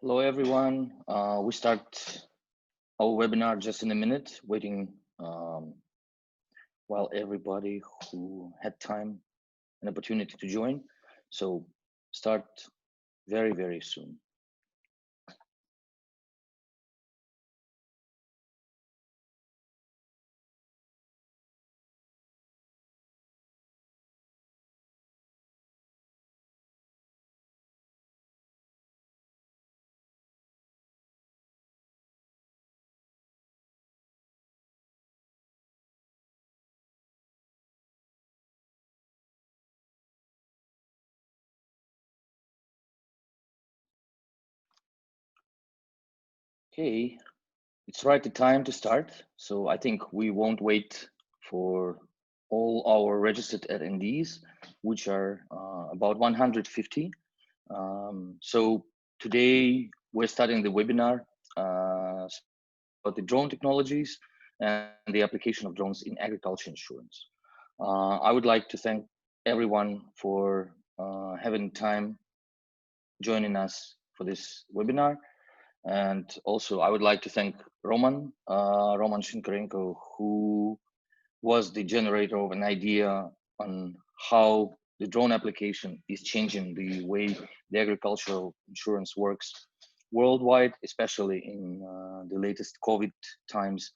Hello, everyone. We start our webinar just in a minute, waiting while everybody who had time and opportunity to join. So start very, very soon. Okay, it's right the time to start. So I think we won't wait for all our registered attendees, which are about 150. So today we're starting the webinar about the drone technologies and the application of drones in agriculture insurance. I would like to thank everyone for having time joining us for this webinar. And also I would like to thank Roman Shinkarenko, who was the generator of an idea on how the drone application is changing the way the agricultural insurance works worldwide, especially in the latest COVID times.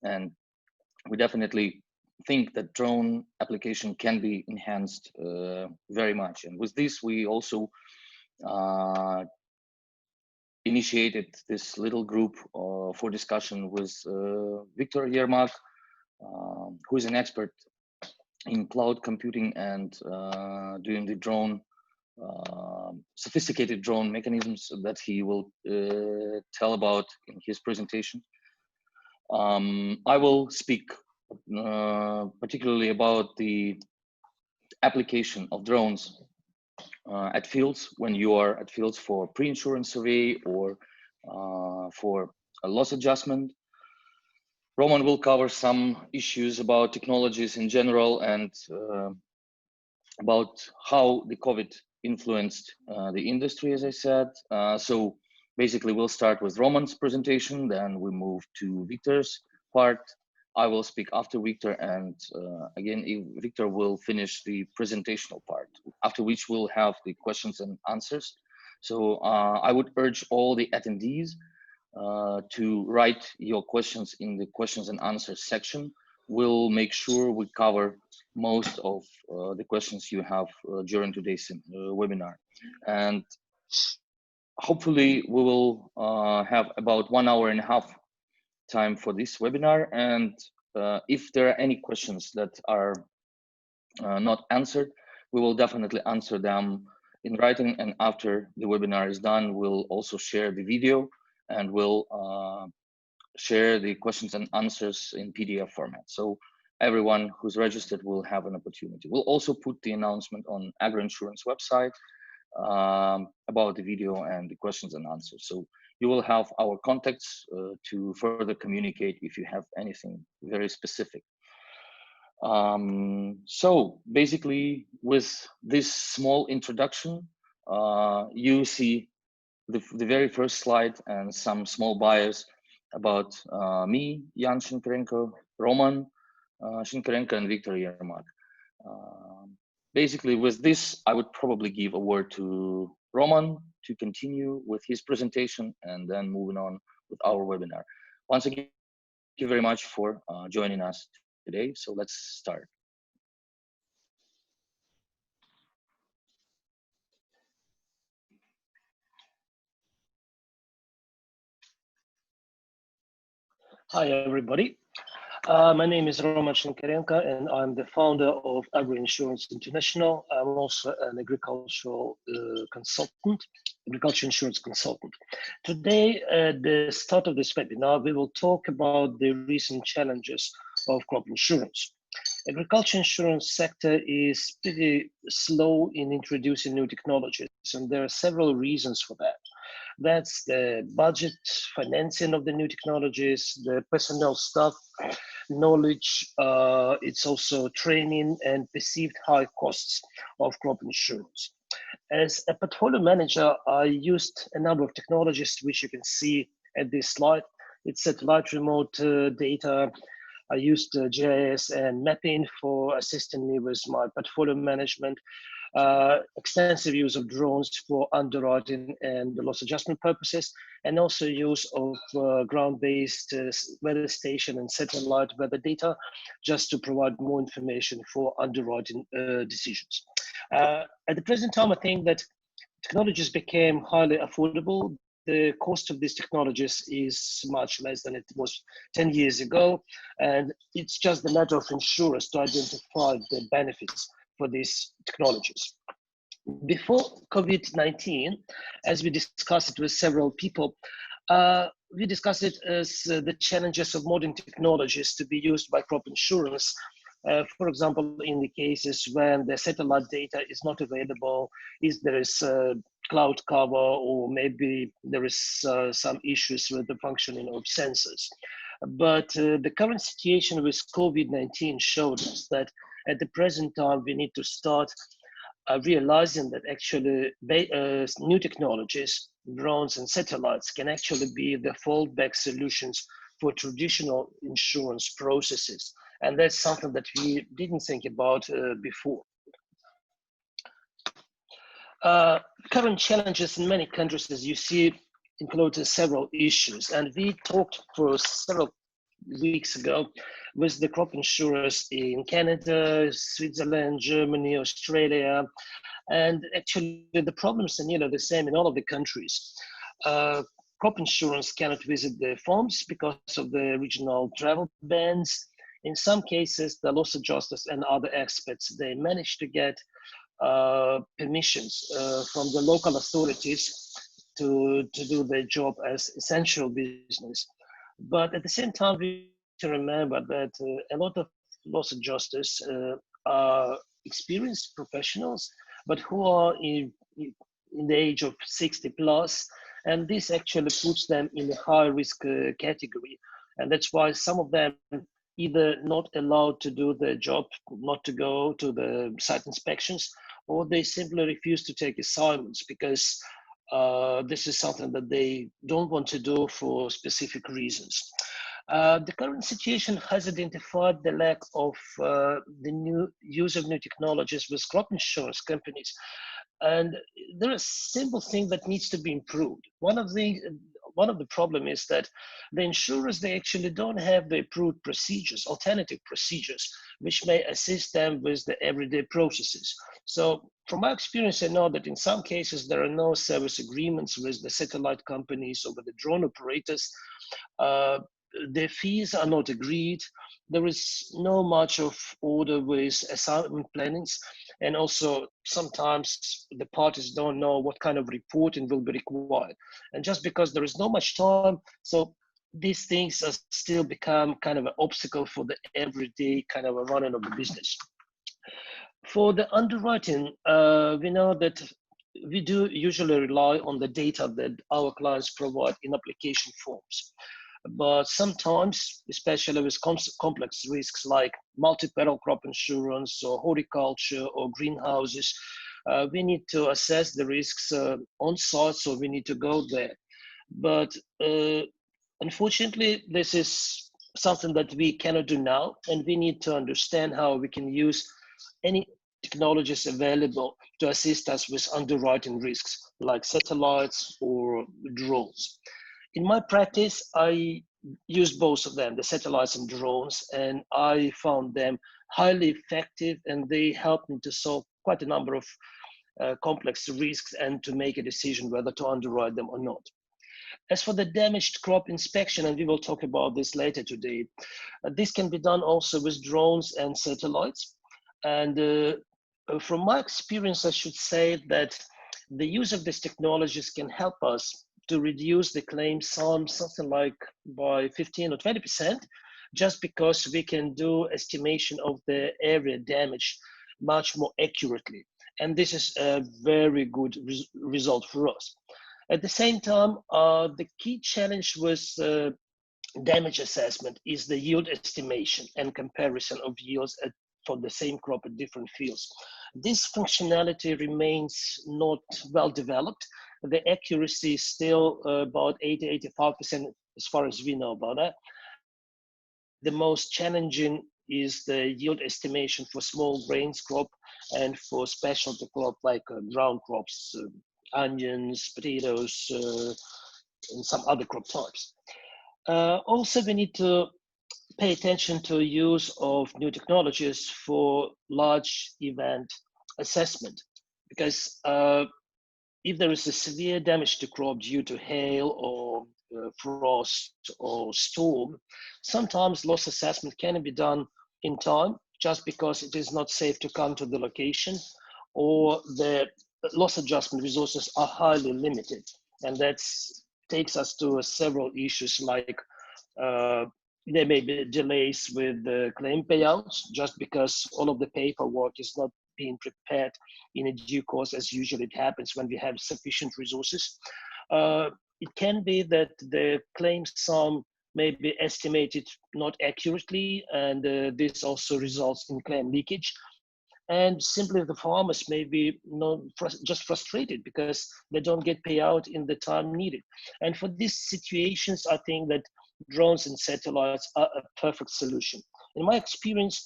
And we definitely think that drone application can be enhanced very much. And with this, we also initiated this little group for discussion with Victor Yermak, who is an expert in cloud computing and doing the drone, sophisticated drone mechanisms that he will tell about in his presentation. I will speak particularly about the application of drones at fields when you are at fields for pre-insurance survey or for a loss adjustment. Roman will cover some issues about technologies in general and about how the COVID influenced the industry, as I said. So basically we'll start with Roman's presentation, then we move to Victor's part. I will speak after Victor, and again, Victor will finish the presentational part, after which we'll have the questions and answers. So I would urge all the attendees to write your questions in the questions and answers section. We'll make sure we cover most of the questions you have during today's webinar. And hopefully we will have about 1 hour and a half time for this webinar. And if there are any questions that are not answered, we will definitely answer them in writing. And after the webinar is done, we'll also share the video and we'll share the questions and answers in PDF format. So everyone who's registered will have an opportunity. We'll also put the announcement on AgroInsurance website about the video and the questions and answers. So you will have our contacts to further communicate if you have anything very specific. So basically, with this small introduction, you see the very first slide and some small bios about me, Jan Shinkarenko, Roman Shinkarenko, and Victor Yermak. Basically, with this, I would probably give a word to Roman to continue with his presentation and then moving on with our webinar. Once again, thank you very much for joining us today. So let's start. Hi, everybody. My name is Roman Shinkarenko, and I'm the founder of AgroInsurance International. I'm also an agricultural consultant, agriculture insurance consultant. Today, at the start of this webinar, we will talk about the recent challenges of crop insurance. Agriculture insurance sector is pretty slow in introducing new technologies, and there are several reasons for that. That's the budget, financing of the new technologies, the personnel staff, knowledge, it's also training and perceived high costs of crop insurance. As a portfolio manager, I used a number of technologies which you can see at this slide. It's satellite remote data. I used GIS and mapping for assisting me with my portfolio management. Extensive use of drones for underwriting and loss adjustment purposes, and also use of ground-based weather station and satellite weather data, just to provide more information for underwriting decisions. At the present time, I think that technologies became highly affordable. The cost of these technologies is much less than it was 10 years ago, and it's just a matter of insurers to identify the benefits for these technologies. Before COVID-19, as we discussed it with several people, we discussed it as the challenges of modern technologies to be used by crop insurance. For example, in the cases when the satellite data is not available, there is cloud cover, or maybe there is some issues with the functioning of sensors. But the current situation with COVID-19 showed us that at the present time, we need to start realizing that actually new technologies, drones and satellites, can actually be the fallback solutions for traditional insurance processes. And that's something that we didn't think about before. Current challenges in many countries, as you see, include several issues. And we talked for several weeks ago with the crop insurers in Canada, Switzerland, Germany, Australia. And actually the problems are nearly the same in all of the countries. Crop insurance cannot visit the farms because of the regional travel bans. In some cases, the loss adjusters and other experts, they manage to get permissions from the local authorities to do their job as essential business. But at the same time, we need to remember that a lot of loss adjusters are experienced professionals, but who are in the age of 60 plus, and this actually puts them in a high risk category. And that's why some of them either not allowed to do their job, not to go to the site inspections, or they simply refuse to take assignments because this is something that they don't want to do for specific reasons. The current situation has identified the lack of the new use of new technologies with crop insurance companies. And there are simple things that needs to be improved. One of the problem is that the insurers, they actually don't have the approved procedures, alternative procedures, which may assist them with the everyday processes. So from my experience, I know that in some cases, there are no service agreements with the satellite companies or with the drone operators. The fees are not agreed. There is no much of order with assignment plannings. And also sometimes the parties don't know what kind of reporting will be required. And just because there is not much time, so these things are still become kind of an obstacle for the everyday kind of a running of the business. For the underwriting, we know that we do usually rely on the data that our clients provide in application forms. But sometimes, especially with complex risks like multi-peril crop insurance or horticulture or greenhouses, we need to assess the risks on site, so we need to go there. But unfortunately, this is something that we cannot do now, and we need to understand how we can use any technologies available to assist us with underwriting risks like satellites or drones. In my practice, I use both of them, the satellites and drones, and I found them highly effective, and they helped me to solve quite a number of complex risks and to make a decision whether to underwrite them or not. As for the damaged crop inspection, and we will talk about this later today, this can be done also with drones and satellites. And from my experience, I should say that the use of these technologies can help us to reduce the claim sum something like by 15 or 20%, just because we can do estimation of the area damage much more accurately. And this is a very good result for us. At the same time, the key challenge with damage assessment is the yield estimation and comparison of yields at for the same crop at different fields. This functionality remains not well developed. The accuracy is still about 80-85% as far as we know about that. The most challenging is the yield estimation for small grains crop and for specialty crop like ground crops, onions, potatoes, and some other crop types. Also, we need to pay attention to use of new technologies for large event assessment, because if there is a severe damage to crop due to hail or frost or storm, sometimes loss assessment can be done in time just because it is not safe to come to the location, or the loss adjustment resources are highly limited. And that takes us to several issues like there may be delays with the claim payouts just because all of the paperwork is not being prepared in a due course, as usually it happens when we have sufficient resources. It can be that the claim sum may be estimated not accurately, and this also results in claim leakage. And simply the farmers may be just frustrated because they don't get payout in the time needed. And for these situations, I think that drones and satellites are a perfect solution. In my experience,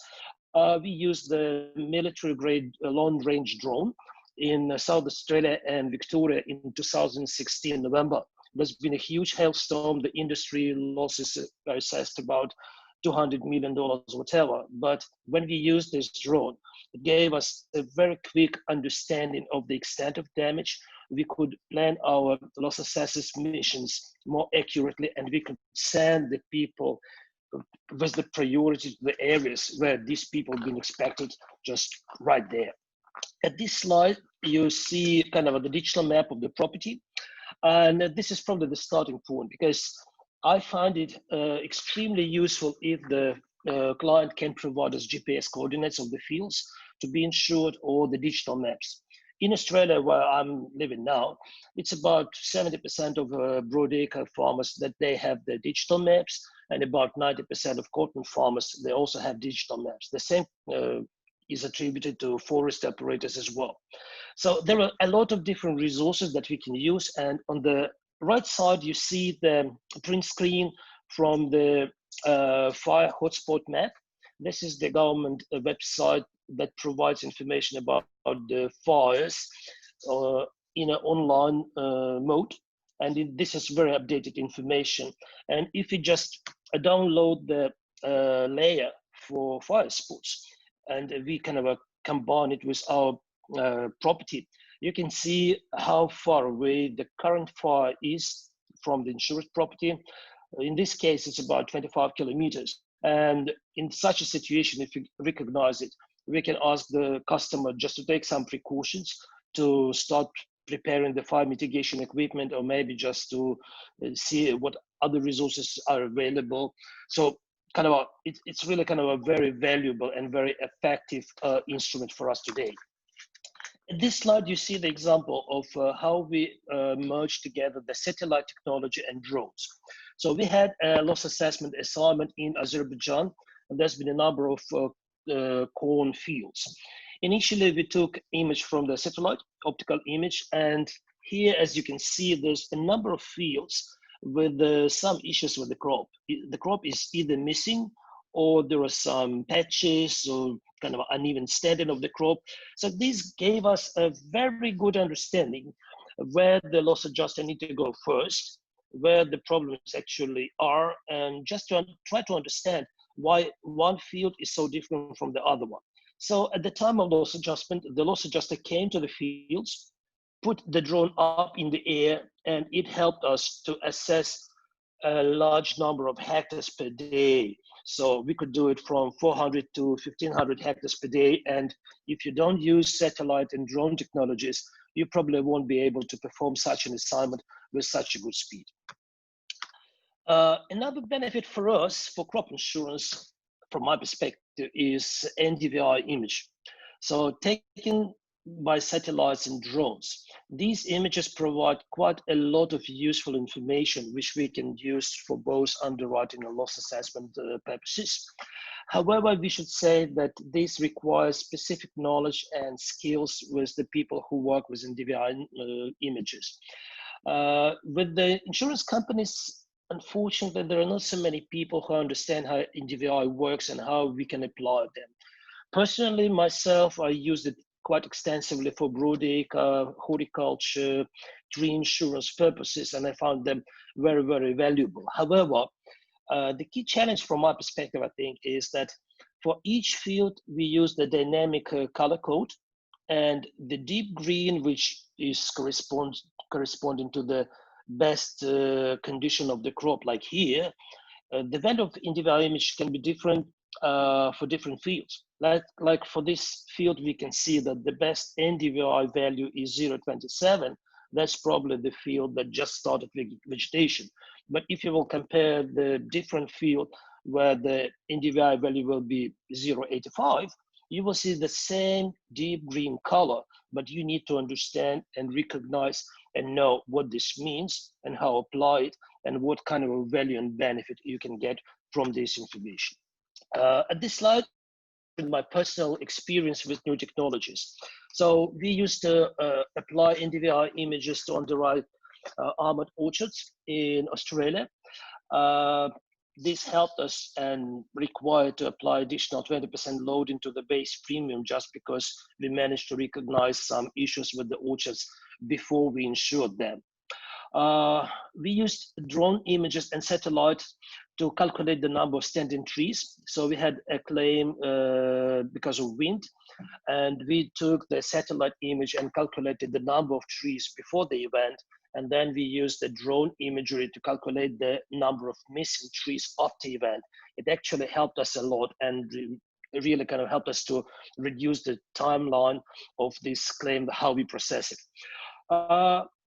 we use the military-grade long-range drone in South Australia and Victoria in 2016 November. There's been a huge hailstorm. The industry losses are assessed about $200 million, whatever. But when we used this drone, it gave us a very quick understanding of the extent of damage. We could plan our loss assessors missions more accurately, and we could send the people with the priority to the areas where these people have been expected just right there. At this slide, you see kind of the digital map of the property. And this is probably the starting point, because I find it extremely useful if the client can provide us GPS coordinates of the fields to be insured, or the digital maps. In Australia, where I'm living now, it's about 70% of broadacre farmers that they have the digital maps, and about 90% of cotton farmers, they also have digital maps. The same is attributed to forest operators as well. So there are a lot of different resources that we can use. And on the right side, you see the print screen from the fire hotspot map. This is the government website that provides information about the fires in an online mode. And this is very updated information. And if you just download the layer for fire spots, and we kind of combine it with our property, you can see how far away the current fire is from the insured property. In this case, it's about 25 kilometers. And in such a situation, if you recognize it, we can ask the customer just to take some precautions to start preparing the fire mitigation equipment, or maybe just to see what other resources are available. So kind of it's really kind of a very valuable and very effective instrument for us today. In this slide, you see the example of how we merge together the satellite technology and drones. So we had a loss assessment assignment in Azerbaijan, and there's been a number of corn fields. Initially, we took image from the satellite, optical image, and here, as you can see, there's a number of fields with some issues with the crop. The crop is either missing, or there are some patches or kind of uneven standing of the crop. So this gave us a very good understanding of where the loss adjuster need to go first, where the problems actually are, and just to try to understand why one field is so different from the other one. So at the time of loss adjustment, the loss adjuster came to the fields, put the drone up in the air, and it helped us to assess a large number of hectares per day. So we could do it from 400 to 1,500 hectares per day. And if you don't use satellite and drone technologies, you probably won't be able to perform such an assignment with such a good speed. Another benefit for us for crop insurance, from my perspective, is NDVI image. So taking by satellites and drones. These images provide quite a lot of useful information, which we can use for both underwriting and loss assessment purposes. However, we should say that this requires specific knowledge and skills with the people who work with NDVI images. With the insurance companies, unfortunately, there are not so many people who understand how NDVI works and how we can apply them. Personally, myself, I used it quite extensively for broadacre, horticulture, tree insurance purposes, and I found them very, very valuable. However, the key challenge from my perspective, I think, is that for each field, we use the dynamic color code, and the deep green, which is corresponding to the best condition of the crop, like here, the value of individual image can be different for different fields. Like for this field, we can see that the best NDVI value is 0.27. That's probably the field that just started vegetation. But if you will compare the different field where the NDVI value will be 0.85, you will see the same deep green color, but you need to understand and recognize and know what this means and how to apply it and what kind of a value and benefit you can get from this information. At this slide, my personal experience with new technologies. So we used to apply NDVI images to underwrite almond orchards in Australia. This helped us and required to apply additional 20% load into the base premium just because we managed to recognize some issues with the orchards before we insured them. We used drone images and satellites to calculate the number of standing trees. So we had a claim because of wind, and we took the satellite image and calculated the number of trees before the event. And then we used the drone imagery to calculate the number of missing trees after the event. It actually helped us a lot and really kind of helped us to reduce the timeline of this claim, how we process it.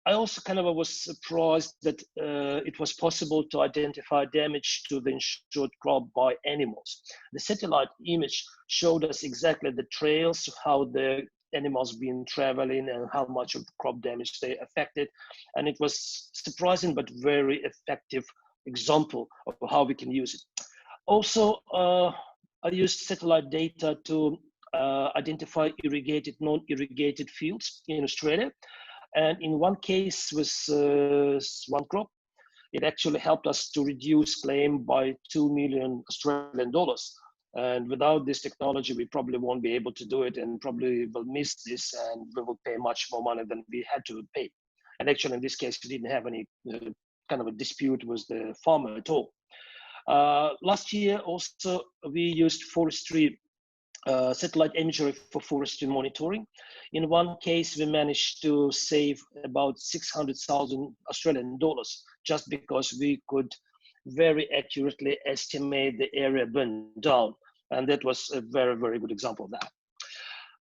I also kind of was surprised that it was possible to identify damage to the insured crop by animals. The satellite image showed us exactly the trails, how the animals been traveling and how much of the crop damage they affected. And it was surprising but very effective example of how we can use it. Also, I used satellite data to identify irrigated, non-irrigated fields in Australia. And in one case with one crop, it actually helped us to reduce claim by 2 million Australian dollars. And without this technology, we probably won't be able to do it and probably will miss this and we will pay much more money than we had to pay. And actually, in this case, we didn't have any kind of a dispute with the farmer at all. Last year, also, we used forestry satellite imagery for forestry monitoring. In one case, we managed to save about 600,000 Australian dollars just because we could very accurately estimate the area burned down. And that was a very, very good example of that.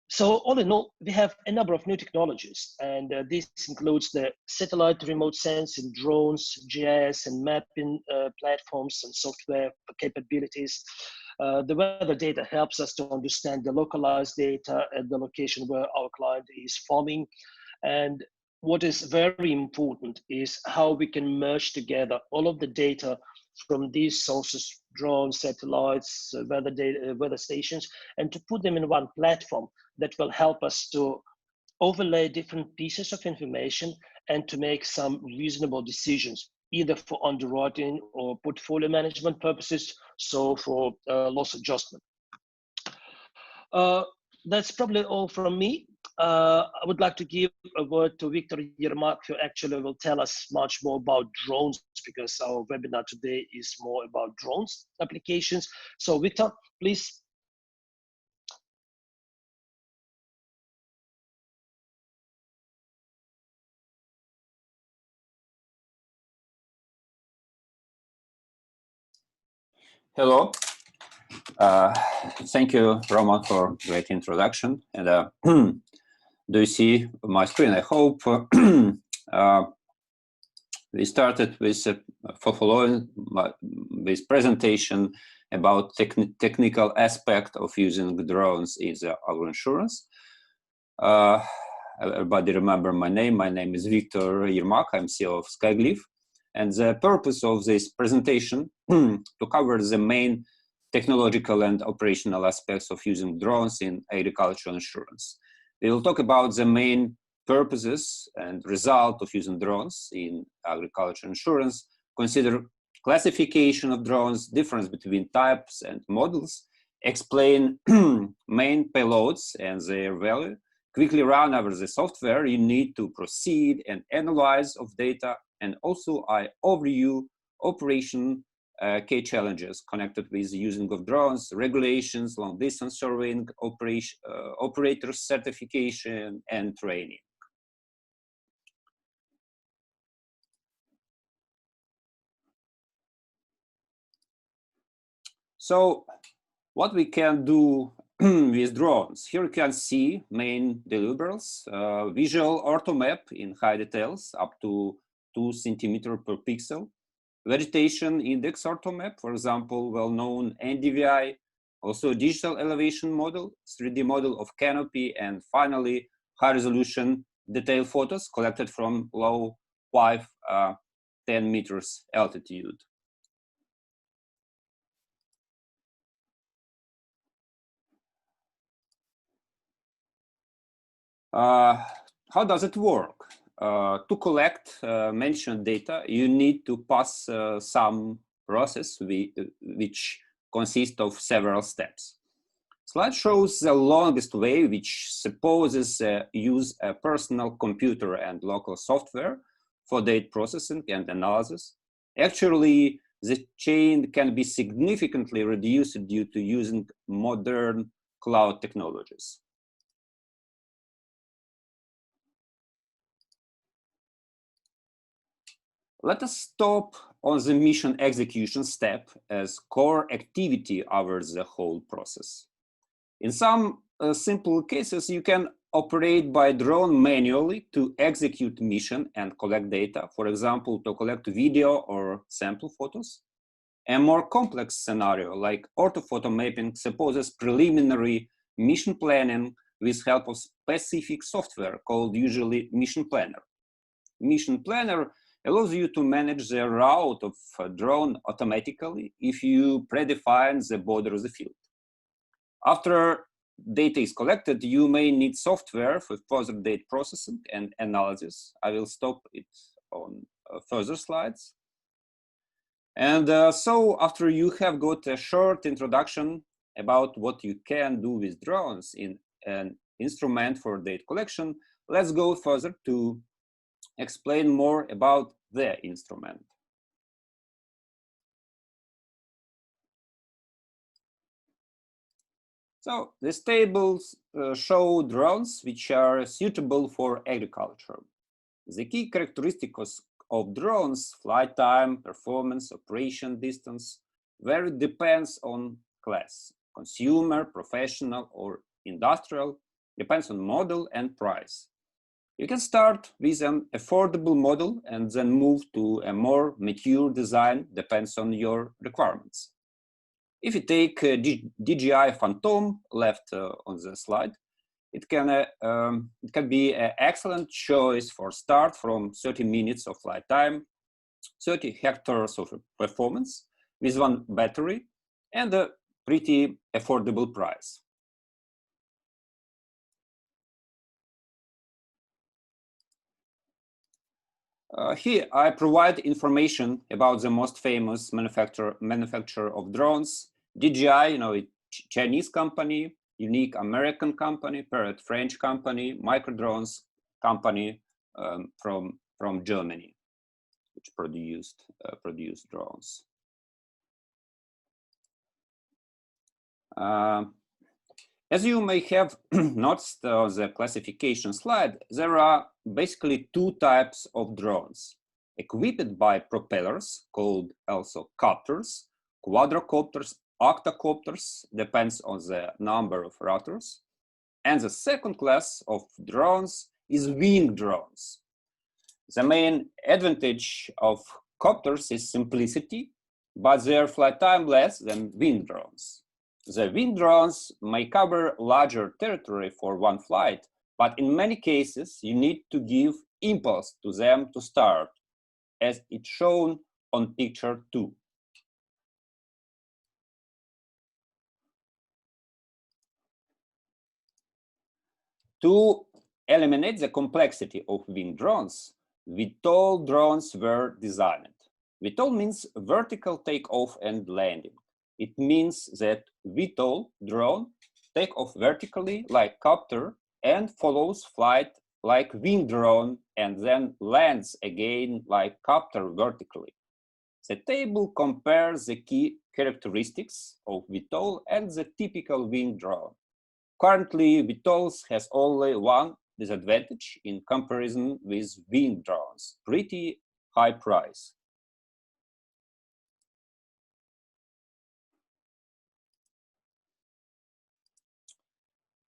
So all in all, we have a number of new technologies, and this includes the satellite remote sensing, drones, GIS and mapping platforms and software capabilities. The weather data helps us to understand the localized data at the location where our client is farming. And what is very important is how we can merge together all of the data from these sources, drones, satellites, weather data, weather stations, and to put them in one platform that will help us to overlay different pieces of information and to make some reasonable decisions, either for underwriting or portfolio management purposes, so for loss adjustment. That's probably all from me. I would like to give a word to Victor Yermak, who actually will tell us much more about drones, because our webinar today is more about drones applications. So Victor, please. Hello. Thank you, Roman, for great introduction. And do you see my screen? I hope. We started with for following this presentation about technical aspect of using drones in the agro insurance. Everybody remember my name. My name is Victor Yermak. I'm CEO of Skyglyph. And the purpose of this presentation to cover the main technological and operational aspects of using drones in agricultural insurance. We will talk about the main purposes and result of using drones in agricultural insurance, consider classification of drones, difference between types and models, explain main payloads and their value, quickly run over the software you need to proceed and analyze of data, and also I overview operation key challenges connected with the using of drones, regulations, long distance surveying, operator certification, and training. So what we can do with drones. Here you can see main deliverables, visual ortho map in high details up to 2 centimeters per pixel, vegetation index ortho map, for example, well-known NDVI, also digital elevation model, 3D model of canopy, and finally high resolution detail photos collected from low 10 meters altitude. How does it work? To collect mentioned data, you need to pass some process which consists of several steps. Slide shows the longest way, which supposes use a personal computer and local software for data processing and analysis. Actually, the chain can be significantly reduced due to using modern cloud technologies. Let us stop on the mission execution step as core activity over the whole process. In some simple cases, you can operate by drone manually to execute mission and collect data, for example, to collect video or sample photos. A more complex scenario like orthophoto mapping supposes preliminary mission planning with help of specific software called usually Mission Planner. Mission Planner allows you to manage the route of a drone automatically if you predefine the border of the field. After data is collected, you may need software for further data processing and analysis. I will stop it on further slides. And so after you have got a short introduction about what you can do with drones in an instrument for data collection, let's go further to explain more about the instrument. So these tables show drones which are suitable for agriculture. The key characteristics of drones, flight time, performance, operation distance, where it depends on class, consumer, professional, or industrial, depends on model and price. You can start with an affordable model and then move to a more mature design, depends on your requirements. If you take DJI Phantom left on the slide, it can be an excellent choice for start from 30 minutes of flight time, 30 hectares of performance with one battery and a pretty affordable price. Here I provide information about the most famous manufacturer of drones. DJI, a Chinese company, Unique American company, Parrot French company, Microdrones company from Germany, which produced drones. As you may have noticed on the classification slide, there are basically 2 types of drones. Equipped by propellers, called also copters, quadrocopters, octocopters, depends on the number of rotors. And the second class of drones is winged drones. The main advantage of copters is simplicity, but their flight time less than winged drones. The winged drones may cover larger territory for one flight, But in many cases, you need to give impulse to them to start, as it's shown on picture 2. To eliminate the complexity of winged drones, VTOL drones were designed. VTOL means vertical takeoff and landing. It means that VTOL drone take off vertically like copter and follows flight like winged drone and then lands again like copter vertically. The table compares the key characteristics of VTOL and the typical winged drone. Currently, VTOLs has only one disadvantage in comparison with winged drones: pretty high price.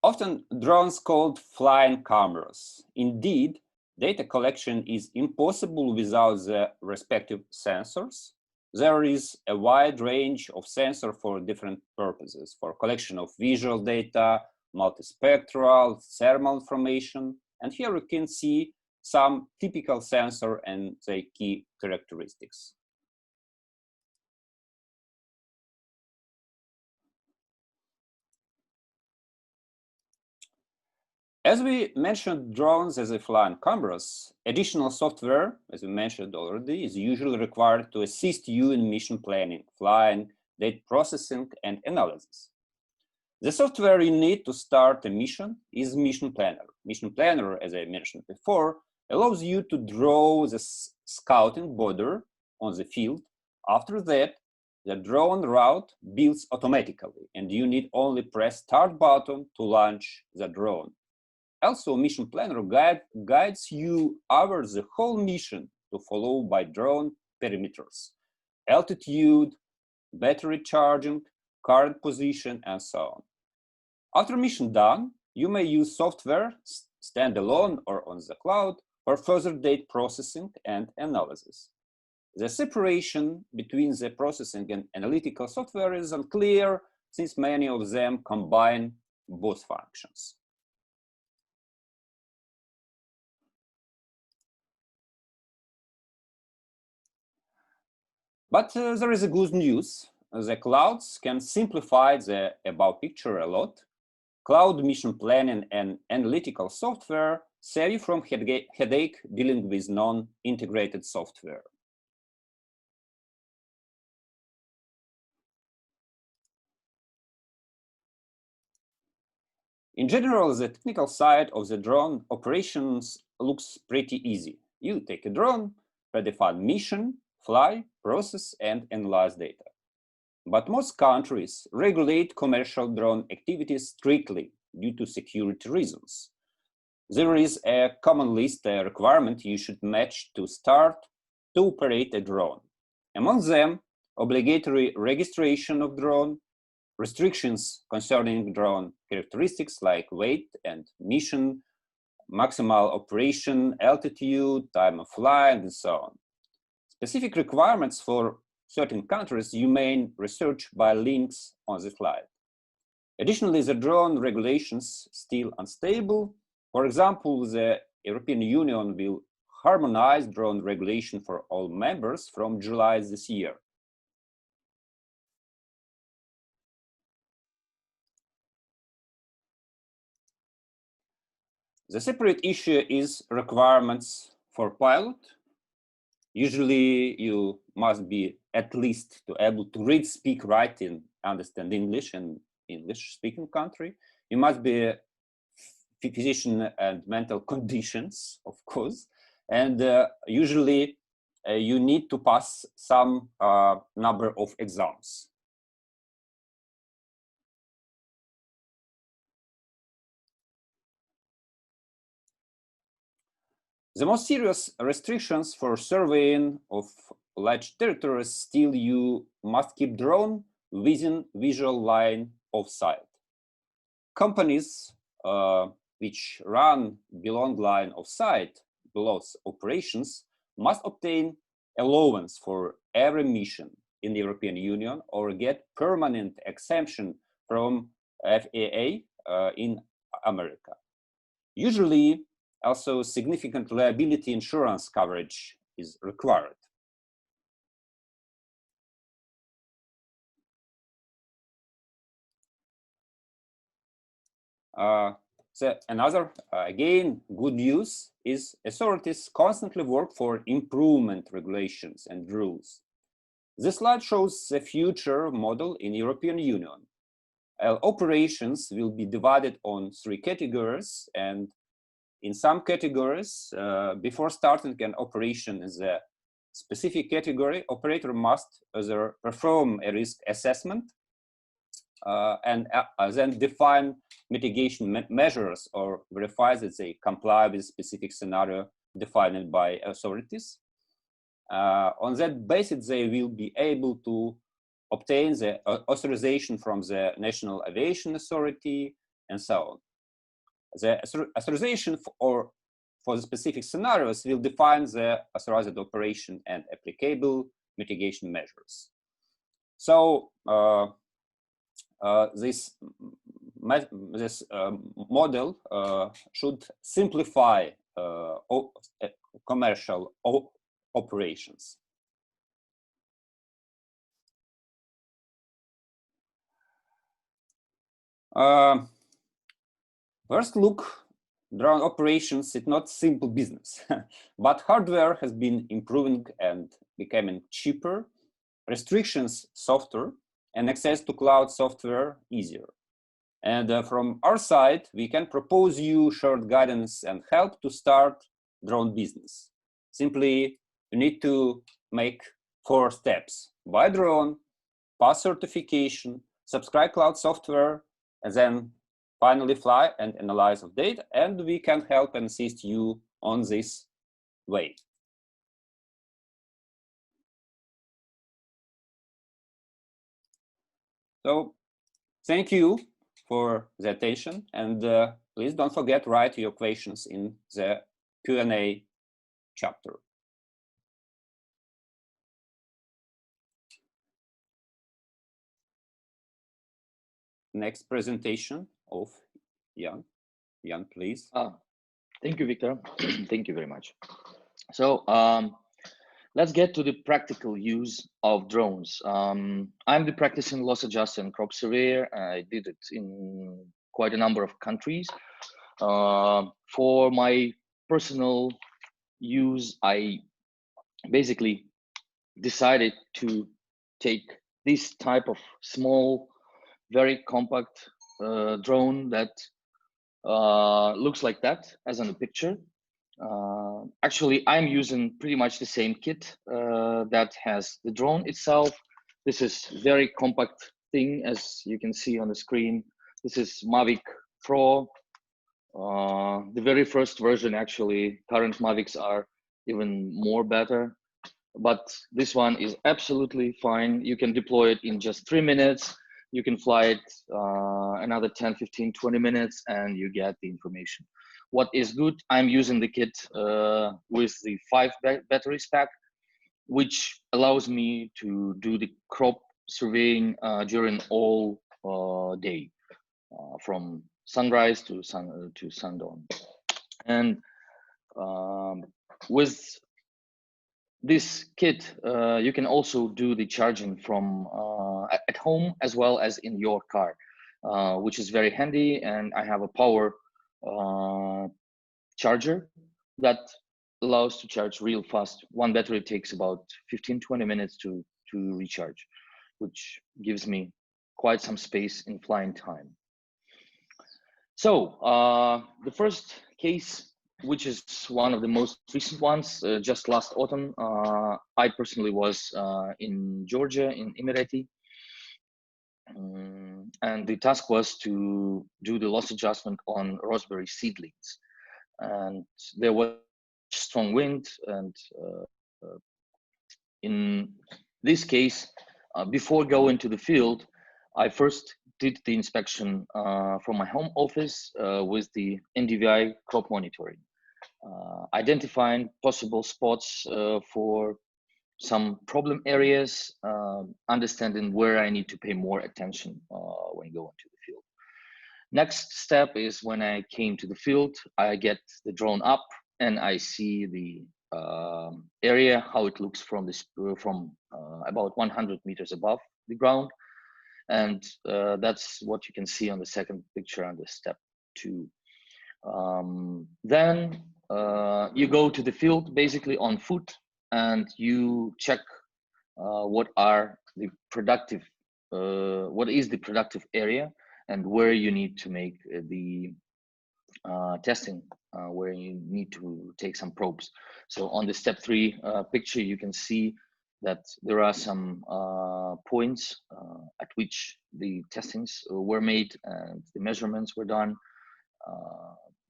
Often drones called flying cameras. Indeed, data collection is impossible without the respective sensors. There is a wide range of sensors for different purposes, for collection of visual data, multispectral, thermal information, and here you can see some typical sensor and their key characteristics. As we mentioned drones as a flying cameras, additional software, as we mentioned already, is usually required to assist you in mission planning, flying, data processing, and analysis. The software you need to start a mission is Mission Planner. Mission Planner, as I mentioned before, allows you to draw the scouting border on the field. After that, the drone route builds automatically, and you need only press Start button to launch the drone. Also, Mission Planner guides you over the whole mission to follow by drone parameters: altitude, battery charging, current position, and so on. After mission done, you may use software, standalone or on the cloud, for further data processing and analysis. The separation between the processing and analytical software is unclear, since many of them combine both functions. But there is a good news. The clouds can simplify the above picture a lot. Cloud mission planning and analytical software save you from headache dealing with non-integrated software. In general, the technical side of the drone operations looks pretty easy. You take a drone, predefine mission, fly, process, and analyze data. But most countries regulate commercial drone activities strictly due to security reasons. There is a common list requirement you should match to start to operate a drone. Among them, obligatory registration of drone, restrictions concerning drone characteristics like weight and mission, maximal operation, altitude, time of flight, and so on. Specific requirements for certain countries you may research by links on the slide. Additionally, the drone regulations still unstable. For example, the European Union will harmonize drone regulation for all members from July this year. The separate issue is requirements for pilot. Usually, you must be at least able to read, speak, write, and understand English in English-speaking country. You must be a physician and mental conditions, of course, and usually you need to pass some number of exams. The most serious restrictions for surveying of large territories still you must keep drone within visual line of sight. Companies which run beyond line of sight, below operations, must obtain allowance for every mission in the European Union or get permanent exemption from FAA in America. Usually, also significant liability insurance coverage is required. So another, again, good news is authorities constantly work for improvement regulations and rules. This slide shows the future model in European Union. Operations will be divided on 3 categories, and in some categories, before starting an operation in the specific category, operator must either perform a risk assessment and then define mitigation measures or verify that they comply with specific scenario defined by authorities. On that basis, they will be able to obtain the authorization from the National Aviation Authority and so on. The authorization for the specific scenarios will define the authorized operation and applicable mitigation measures. So this model should simplify commercial operations. First look, drone operations is not simple business, but hardware has been improving and becoming cheaper, restrictions softer, and access to cloud software easier. And from our side, we can propose you short guidance and help to start drone business. Simply, you need to make 4 steps: buy drone, pass certification, subscribe cloud software, and then finally fly and analyze of data, and we can help and assist you on this way. So thank you for the attention, and please don't forget to write your questions in the Q&A chapter. Next presentation of Jan. Jan, please. Thank you, Victor. Thank you very much. So let's get to the practical use of drones. I'm the practicing loss adjuster and crop surveyor. I did it in quite a number of countries. For my personal use, I basically decided to take this type of small, very compact drone that looks like that, as in the picture. Actually, I'm using pretty much the same kit that has the drone itself. This is very compact thing, as you can see on the screen. This is Mavic Pro, the very first version. Actually, current Mavics are even more better, but this one is absolutely fine. You can deploy it in just 3 minutes. You can fly it another 10, 15, 20 minutes, and you get the information. What is good, I'm using the kit with the 5 batteries pack, which allows me to do the crop surveying during all day, from sunrise to sundown. And with this kit, you can also do the charging from at home as well as in your car, which is very handy. And I have a power charger that allows to charge real fast. One battery takes about 15-20 minutes to recharge, which gives me quite some space in flying time. So the first case, which is one of the most recent ones, just last autumn, I personally was in Georgia, in Imereti, and the task was to do the loss adjustment on raspberry seedlings. And there was strong wind, and in this case, before going to the field, I first did the inspection from my home office with the NDVI crop monitoring, identifying possible spots for some problem areas, understanding where I need to pay more attention when going to the field. Next step is when I came to the field, I get the drone up and I see the area, how it looks from this about 100 meters above the ground. And that's what you can see on the second picture under step 2. Then you go to the field basically on foot and you check what is the productive area and where you need to make the testing, where you need to take some probes. So on the step 3 picture, you can see that there are some points at which the testings were made and the measurements were done,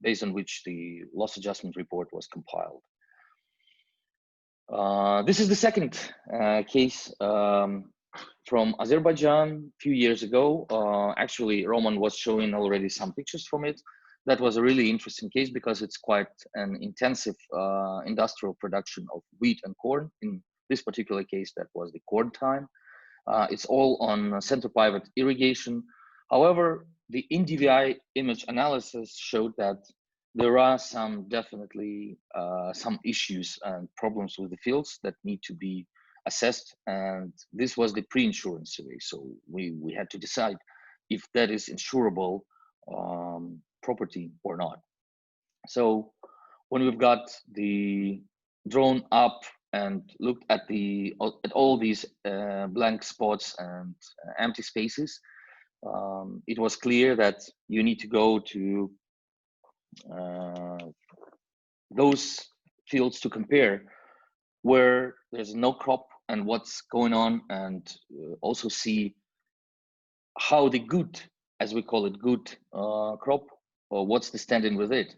based on which the loss adjustment report was compiled. This is the second case from Azerbaijan a few years ago. Actually, Roman was showing already some pictures from it. That was a really interesting case because it's quite an intensive industrial production of wheat and corn. In this particular case, that was the corn time. It's all on center pivot irrigation. However, the NDVI image analysis showed that there are definitely some issues and problems with the fields that need to be assessed. And this was the pre-insurance survey. So we had to decide if that is insurable property or not. So when we've got the drone up and looked at all these blank spots and empty spaces, it was clear that you need to go to those fields to compare where there's no crop and what's going on, and also see how the good, as we call it, good crop, or what's the standing with it.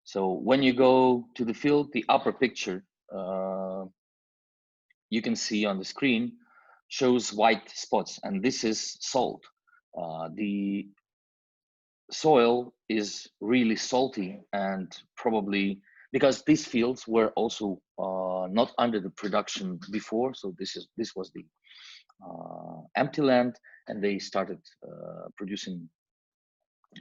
So when you go to the field, the upper picture you can see on the screen shows white spots, and this is salt. The soil is really salty, and probably because these fields were also not under the production before. So this was the empty land, and they started producing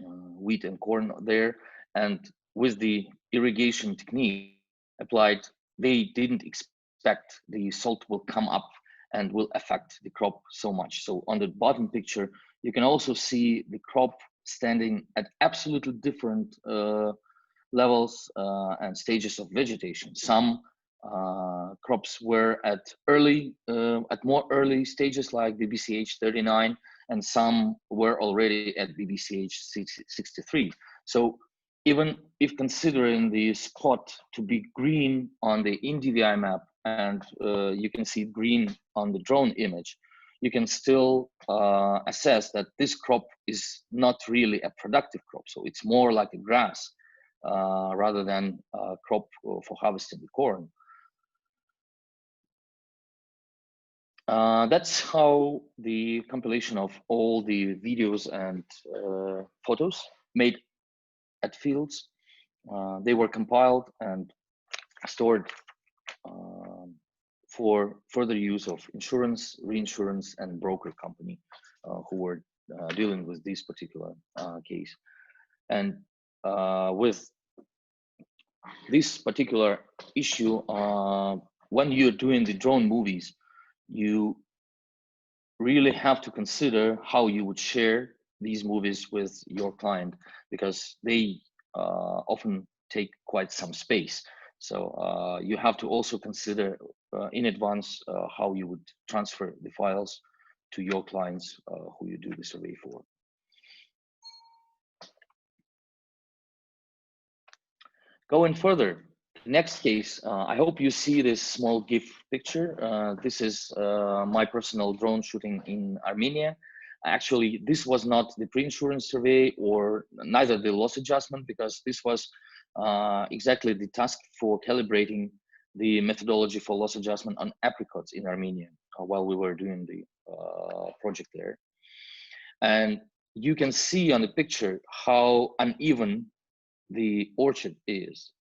wheat and corn there. And with the irrigation technique applied, they didn't expect the salt will come up and will affect the crop so much. So on the bottom picture, you can also see the crop standing at absolutely different levels and stages of vegetation. Some crops were at more early stages like BBCH 39, and some were already at BBCH 63. So even if considering the spot to be green on the NDVI map, and you can see green on the drone image, you can still assess that this crop is not really a productive crop. So it's more like a grass rather than a crop for harvesting the corn. That's how the compilation of all the videos and photos made at fields, they were compiled and stored for further use of insurance, reinsurance, and broker company who were dealing with this particular case. And with this particular issue, when you're doing the drone movies, you really have to consider how you would share these movies with your client, because they often take quite some space. So you have to also consider in advance how you would transfer the files to your clients who you do the survey for. Going further, next case, I hope you see this small GIF picture. This is my personal drone shooting in Armenia. Actually, this was not the pre-insurance survey or neither the loss adjustment, because this was exactly the task for calibrating the methodology for loss adjustment on apricots in Armenia while we were doing the project there. And you can see on the picture how uneven the orchard is.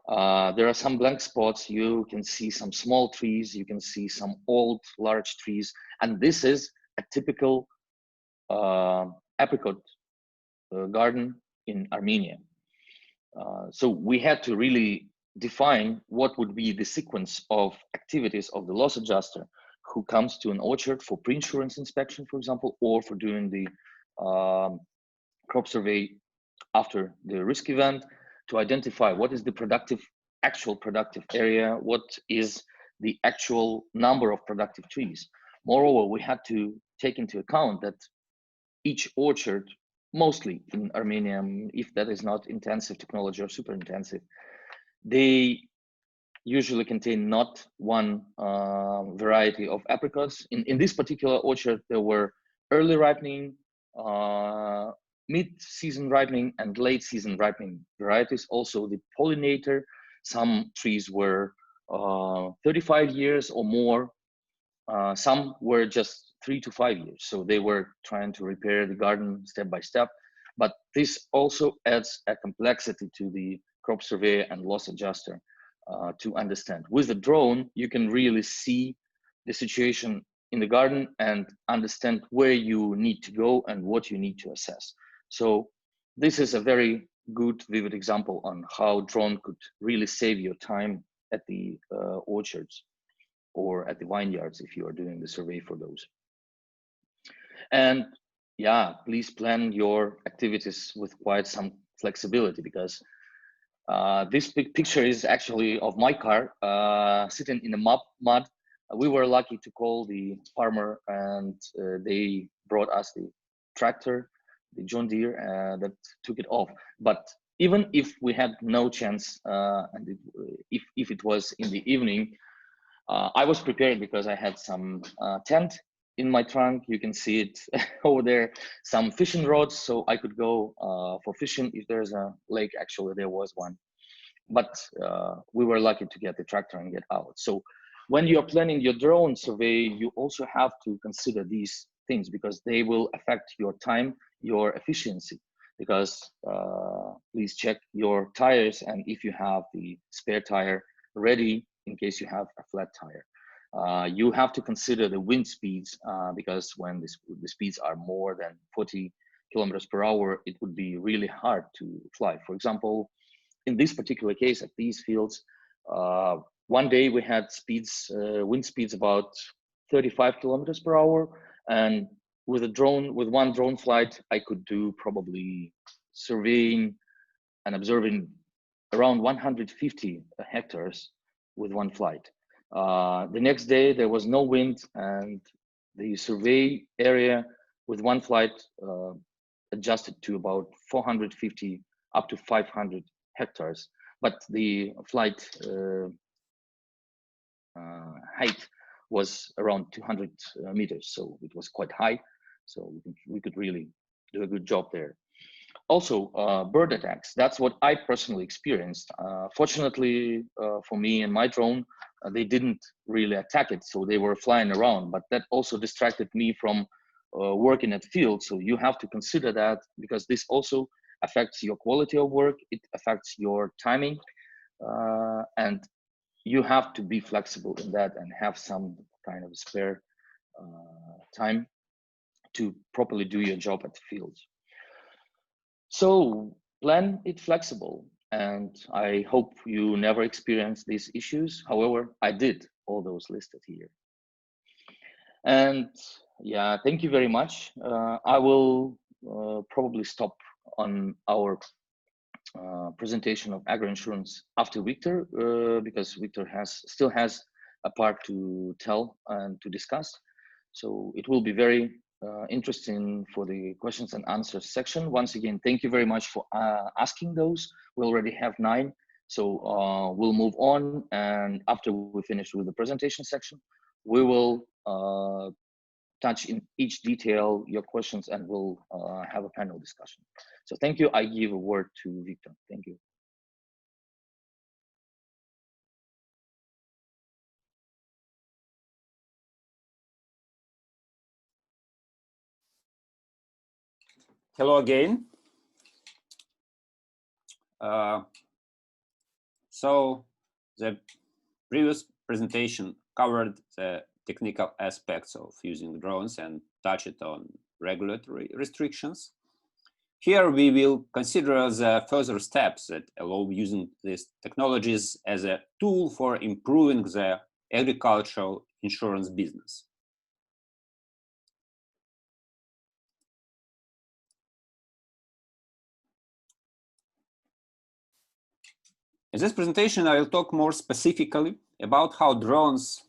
There are some blank spots. You can see some small trees. You can see some old large trees. And this is a typical apricot garden in Armenia. So we had to really define what would be the sequence of activities of the loss adjuster who comes to an orchard for pre-insurance inspection, for example, or for doing the crop survey after the risk event, to identify what is the actual productive area, what is the actual number of productive trees. Moreover, we had to take into account that each orchard, mostly in Armenia, if that is not intensive technology or super intensive, they usually contain not one variety of apricots. In this particular orchard, there were early ripening, mid-season ripening, and late-season ripening varieties. Also, the pollinator, some trees were 35 years or more. Some were just 3 to 5 years. So they were trying to repair the garden step by step. But this also adds a complexity to the crop surveyor and loss adjuster to understand. With the drone, you can really see the situation in the garden and understand where you need to go and what you need to assess. So this is a very good, vivid example on how drone could really save your time at the orchards or at the vineyards if you are doing the survey for those. And yeah, please plan your activities with quite some flexibility, because this big picture is actually of my car sitting in the mud. We were lucky to call the farmer, and they brought us the tractor, the John Deere, that took it off. But even if we had no chance, and if it was in the evening, I was prepared because I had some tent in my trunk. You can see it over there, some fishing rods, so I could go for fishing if there's a lake. Actually, there was one, but we were lucky to get the tractor and get out. So when you're planning your drone survey, you also have to consider these things, because they will affect your time, your efficiency. Because please check your tires, and if you have the spare tire ready in case you have a flat tire. You have to consider the wind speeds, because when the speeds are more than 40 kilometers per hour, it would be really hard to fly. For example, in this particular case at these fields, one day we had wind speeds about 35 kilometers per hour, and with one drone flight, I could do probably surveying and observing around 150 hectares with one flight. The next day there was no wind, and the survey area with one flight adjusted to about 450 up to 500 hectares, but the flight height was around 200 meters, so it was quite high. So we could really do a good job there. Also, bird attacks. That's what I personally experienced. Fortunately for me and my drone, they didn't really attack it, so they were flying around. But that also distracted me from working at field. So you have to consider that, because this also affects your quality of work. It affects your timing, and you have to be flexible in that and have some kind of spare time to properly do your job at the field. So plan it flexible, and I hope you never experience these issues. However, I did all those listed here. And yeah, thank you very much. I will probably stop on our presentation of AgroInsurance after Victor, because Victor still has a part to tell and to discuss. So it will be very interesting for the questions and answers section. Once again, thank you very much for asking those. We already have 9. So we'll move on, and after we finish with the presentation section, we will touch in each detail your questions, and we'll have a panel discussion. So thank you. I give a word to Victor. Thank you. Hello again. So the previous presentation covered the technical aspects of using drones and touched on regulatory restrictions. Here we will consider the further steps that allow using these technologies as a tool for improving the agricultural insurance business. In this presentation, I will talk more specifically about how drones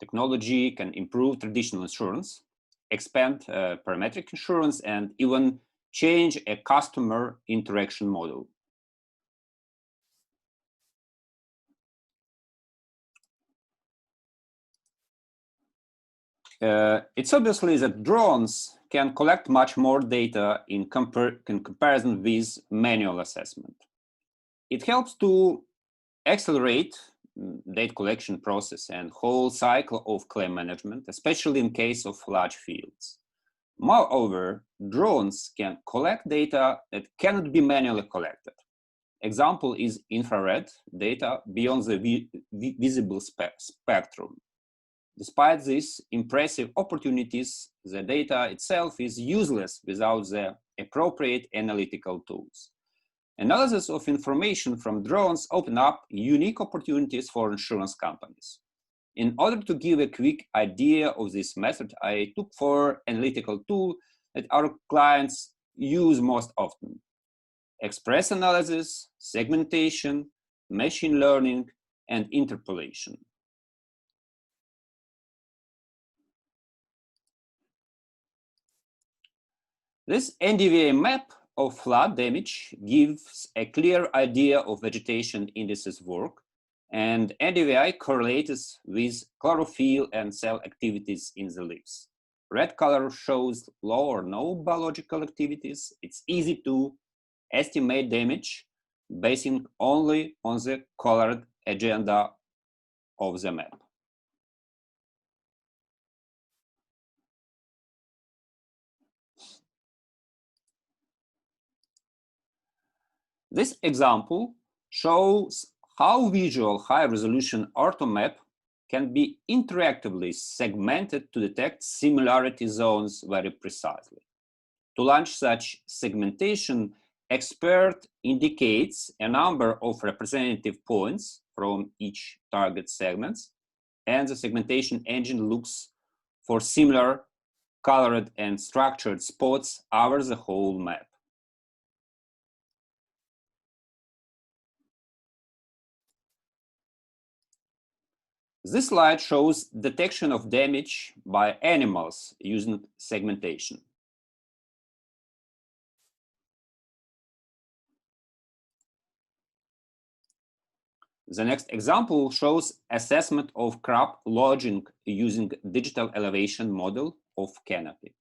technology can improve traditional insurance, expand parametric insurance, and even change a customer interaction model. It's obviously that drones can collect much more data in comparison with manual assessment. It helps to accelerate data collection process and whole cycle of claim management, especially in case of large fields. Moreover, drones can collect data that cannot be manually collected. Example is infrared data beyond the visible spectrum. Despite these impressive opportunities, the data itself is useless without the appropriate analytical tools. Analysis of information from drones open up unique opportunities for insurance companies. In order to give a quick idea of this method, I took for analytical tool that our clients use most often: express analysis, segmentation, machine learning, and interpolation. This NDVI map of flood damage gives a clear idea of vegetation indices work, and NDVI correlates with chlorophyll and cell activities in the leaves. Red color shows low or no biological activities. It's easy to estimate damage basing only on the colored agenda of the map. This example shows how visual high-resolution orthomap can be interactively segmented to detect similarity zones very precisely. To launch such segmentation, expert indicates a number of representative points from each target segments, and the segmentation engine looks for similar colored and structured spots over the whole map. This slide shows detection of damage by animals using segmentation. The next example shows assessment of crop lodging using digital elevation model of canopy.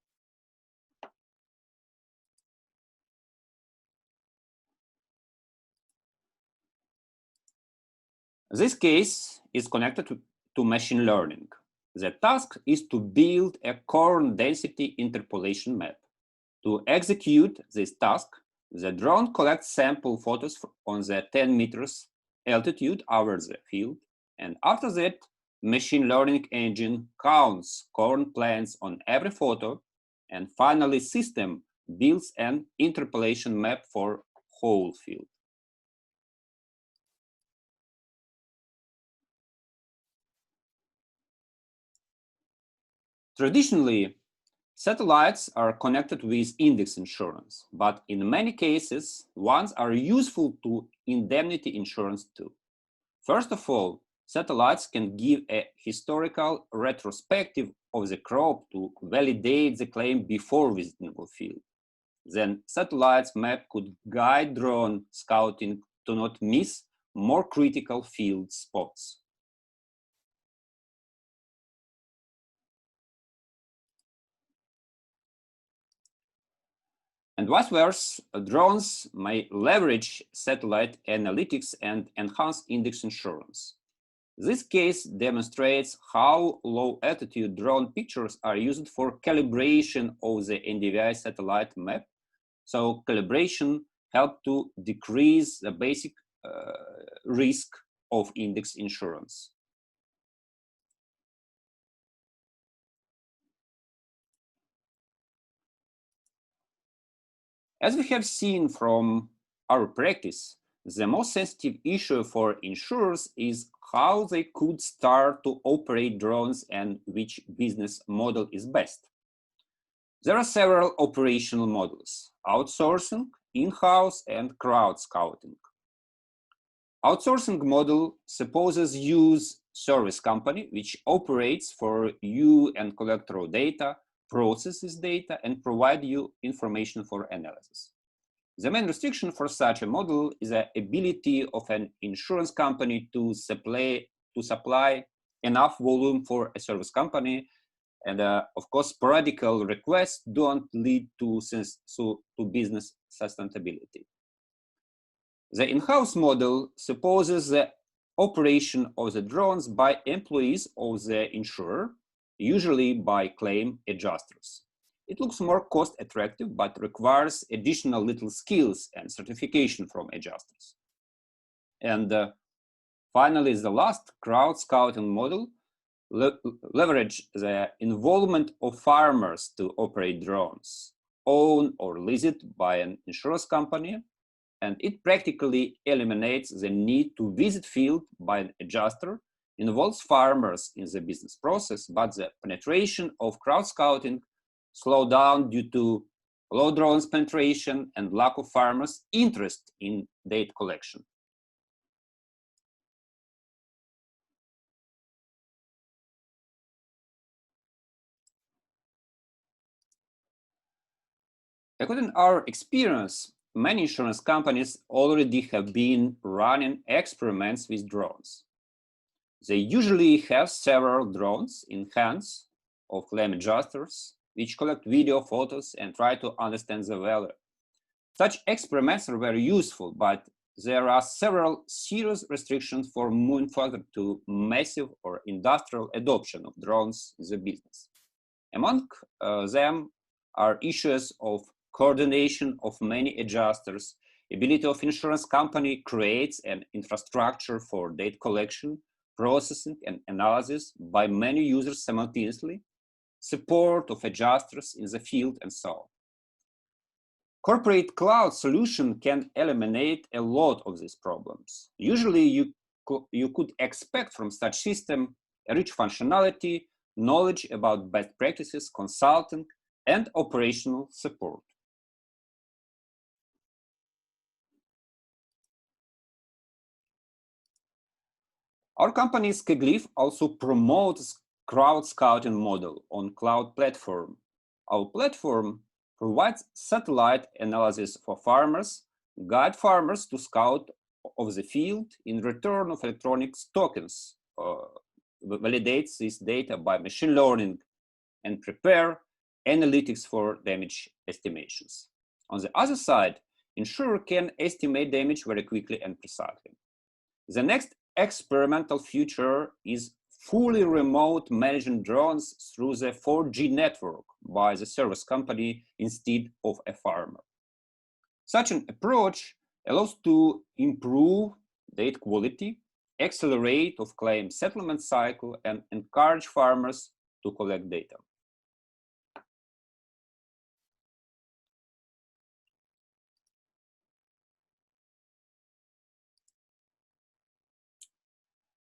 This case is connected to machine learning. The task is to build a corn density interpolation map. To execute this task, the drone collects sample photos on the 10 meters altitude over the field, and after that, machine learning engine counts corn plants on every photo, and finally system builds an interpolation map for whole field. Traditionally, satellites are connected with index insurance, but in many cases, ones are useful to indemnity insurance too. First of all, satellites can give a historical retrospective of the crop to validate the claim before visiting the field. Then satellites map could guide drone scouting to not miss more critical field spots. And vice versa, drones may leverage satellite analytics and enhance index insurance. This case demonstrates how low-altitude drone pictures are used for calibration of the NDVI satellite map. So calibration helps to decrease the basic risk of index insurance. As we have seen from our practice, the most sensitive issue for insurers is how they could start to operate drones and which business model is best. There are several operational models: outsourcing, in-house, and crowd scouting. Outsourcing model supposes use service company which operates for you and collect raw data, processes data, and provide you information for analysis. The main restriction for such a model is the ability of an insurance company to supply enough volume for a service company, and of course, sporadic requests don't lead to business sustainability. The in-house model supposes the operation of the drones by employees of the insurer, usually by claim adjusters. It looks more cost attractive, but requires additional little skills and certification from adjusters. And finally, the last crowd scouting model leverage the involvement of farmers to operate drones, owned or leased by an insurance company, and it practically eliminates the need to visit field by an adjuster, involves farmers in the business process, but the penetration of crowd scouting slowed down due to low drones penetration and lack of farmers' interest in data collection. According to our experience, many insurance companies already have been running experiments with drones. They usually have several drones in hands of claim adjusters, which collect video, photos, and try to understand the value. Such experiments are very useful, but there are several serious restrictions for moving further to massive or industrial adoption of drones in the business. Among them are issues of coordination of many adjusters, ability of insurance company creates an infrastructure for data collection, processing, and analysis by many users simultaneously, support of adjusters in the field, and so on. Corporate cloud solution can eliminate a lot of these problems. Usually you could expect from such system a rich functionality, knowledge about best practices, consulting, and operational support. Our company Skyglyph also promotes crowd scouting model on cloud platform. Our platform provides satellite analysis for farmers, guide farmers to scout of the field in return of electronic tokens, validates this data by machine learning, and prepare analytics for damage estimations. On the other side, insurer can estimate damage very quickly and precisely. The next experimental feature is fully remote managing drones through the 4G network by the service company instead of a farmer. Such an approach allows to improve data quality, accelerate of claim settlement cycle, and encourage farmers to collect data.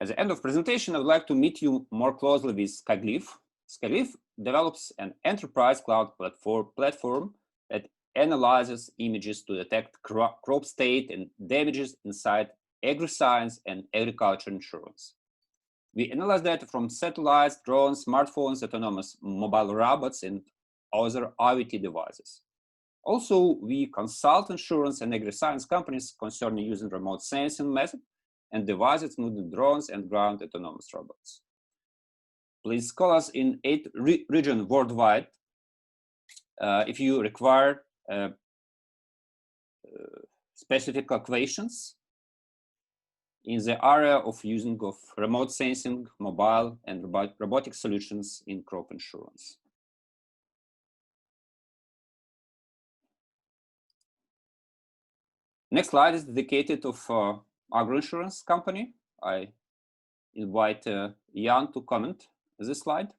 At the end of presentation, I would like to meet you more closely with Skyglyph. Skyglyph develops an enterprise cloud platform that analyzes images to detect crop state and damages inside agri-science and agriculture insurance. We analyze data from satellites, drones, smartphones, autonomous mobile robots, and other IoT devices. Also, we consult insurance and agri-science companies concerning using remote sensing method and devices including drones and ground autonomous robots. Please call us in 8 regions worldwide if you require specific questions in the area of using of remote sensing, mobile, and robotic solutions in crop insurance. Next slide is dedicated of AgroInsurance company. I invite Jan to comment this slide.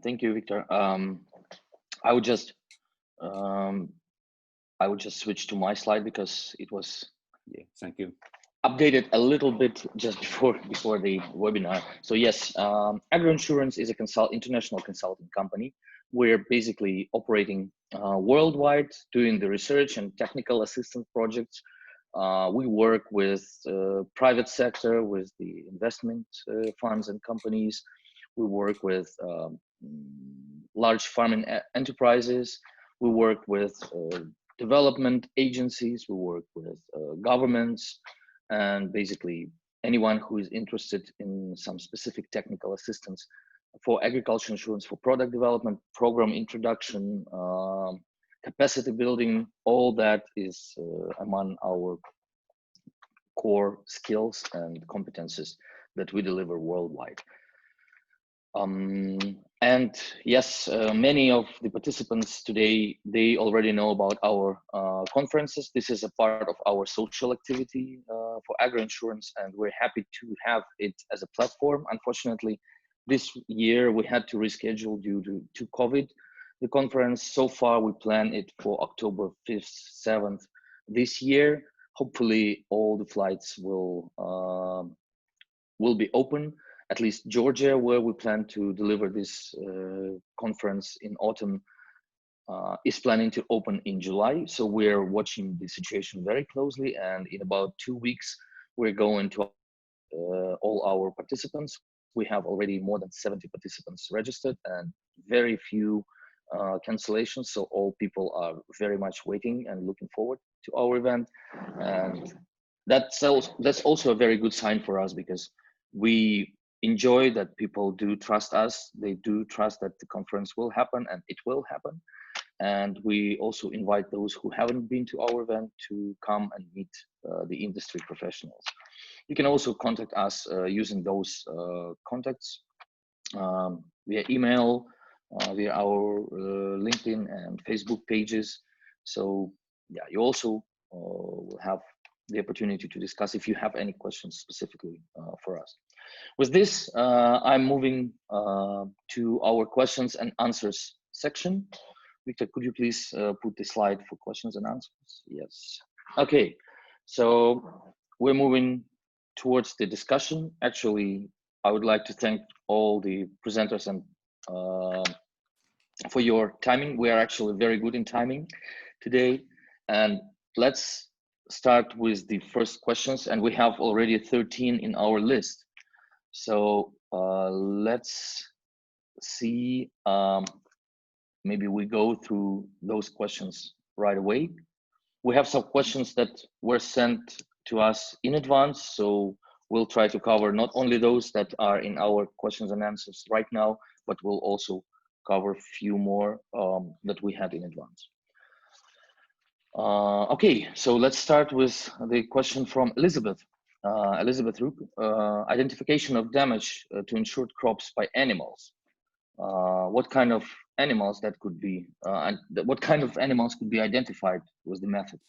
Thank you, Victor. I would just I would just switch to my slide because it was Thank you. updated a little bit just before the webinar. So yes, AgroInsurance is a international consulting company. We're basically operating worldwide, doing the research and technical assistance projects. We work with private sector, with the investment funds and companies. We work with large farming enterprises. We work with development agencies. We work with governments, and basically anyone who is interested in some specific technical assistance for agriculture insurance, for product development, program introduction, capacity building, all that is among our core skills and competences that we deliver worldwide. And yes, many of the participants today, they already know about our conferences. This is a part of our social activity for AgroInsurance, and we're happy to have it as a platform. Unfortunately, this year we had to reschedule due to COVID. The conference, so far we plan it for October 5th, 7th this year. Hopefully all the flights will be open. At least Georgia, where we plan to deliver this conference in autumn, is planning to open in July. So we're watching the situation very closely, and in about 2 weeks, we're going to all our participants. We have already more than 70 participants registered and very few cancellations. So all people are very much waiting and looking forward to our event. And that's also a very good sign for us, because we enjoy that people do trust us. They do trust that the conference will happen, and it will happen. And we also invite those who haven't been to our event to come and meet the industry professionals. You can also contact us using those contacts via email, via our LinkedIn and Facebook pages. So yeah, you also will have the opportunity to discuss if you have any questions specifically for us. With this, I'm moving to our questions and answers section. Victor, could you please put the slide for questions and answers? Yes. Okay, so we're moving towards the discussion. Actually, I would like to thank all the presenters and for your timing. We are actually very good in timing today. And let's start with the first questions. And we have already 13 in our list. So let's see, maybe we go through those questions right away. We have some questions that were sent to us in advance, so we'll try to cover not only those that are in our questions and answers right now, but we'll also cover a few more that we had in advance. Okay, so let's start with the question from Elizabeth. Elizabeth Rook, identification of damage to insured crops by animals. What kind of animals that could be, and what kind of animals could be identified with the method?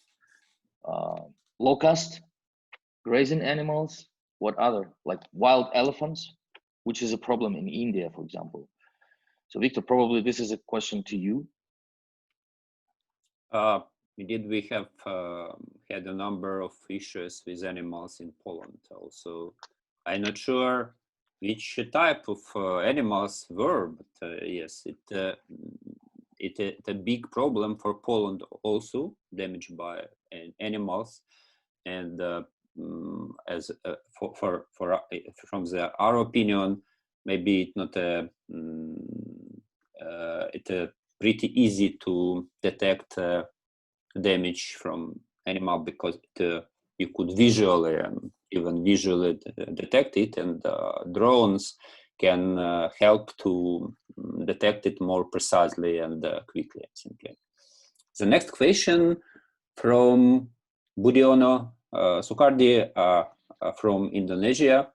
Locust, grazing animals, what other, like wild elephants, which is a problem in India, for example. So Victor, probably this is a question to you. Indeed, we have had a number of issues with animals in Poland also. I'm not sure which type of animals were, but yes, it's a big problem for Poland also, damage by animals. And as from our opinion, maybe it's not it's pretty easy to detect damage from animal, because you could visually and even visually detect it, and drones can help to detect it more precisely and quickly, simply. The next question from Budiono Sukardi from Indonesia.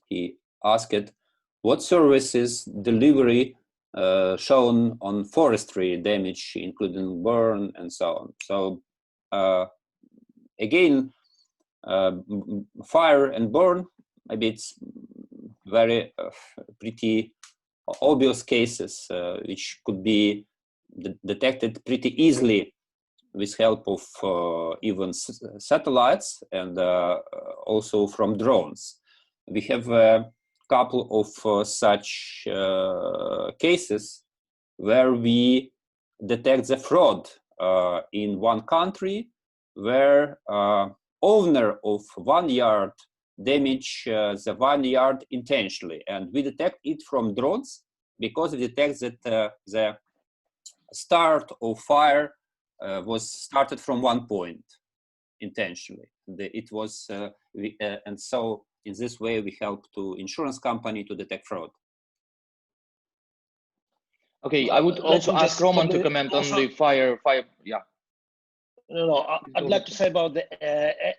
He asked, what services delivery shown on forestry damage, including burn and so on? So again, fire and burn, maybe it's very pretty obvious cases which could be detected pretty easily with help of even satellites and also from drones. We have a couple of such cases where we detect the fraud in one country, where owner of vineyard damage the vineyard intentionally, and we detect it from drones because we detect that the start of fire was started from one point intentionally. It was and so in this way we help to insurance company to detect fraud. Okay, I would also ask Roman to comment on the fire. Yeah. No, I'd like to say about the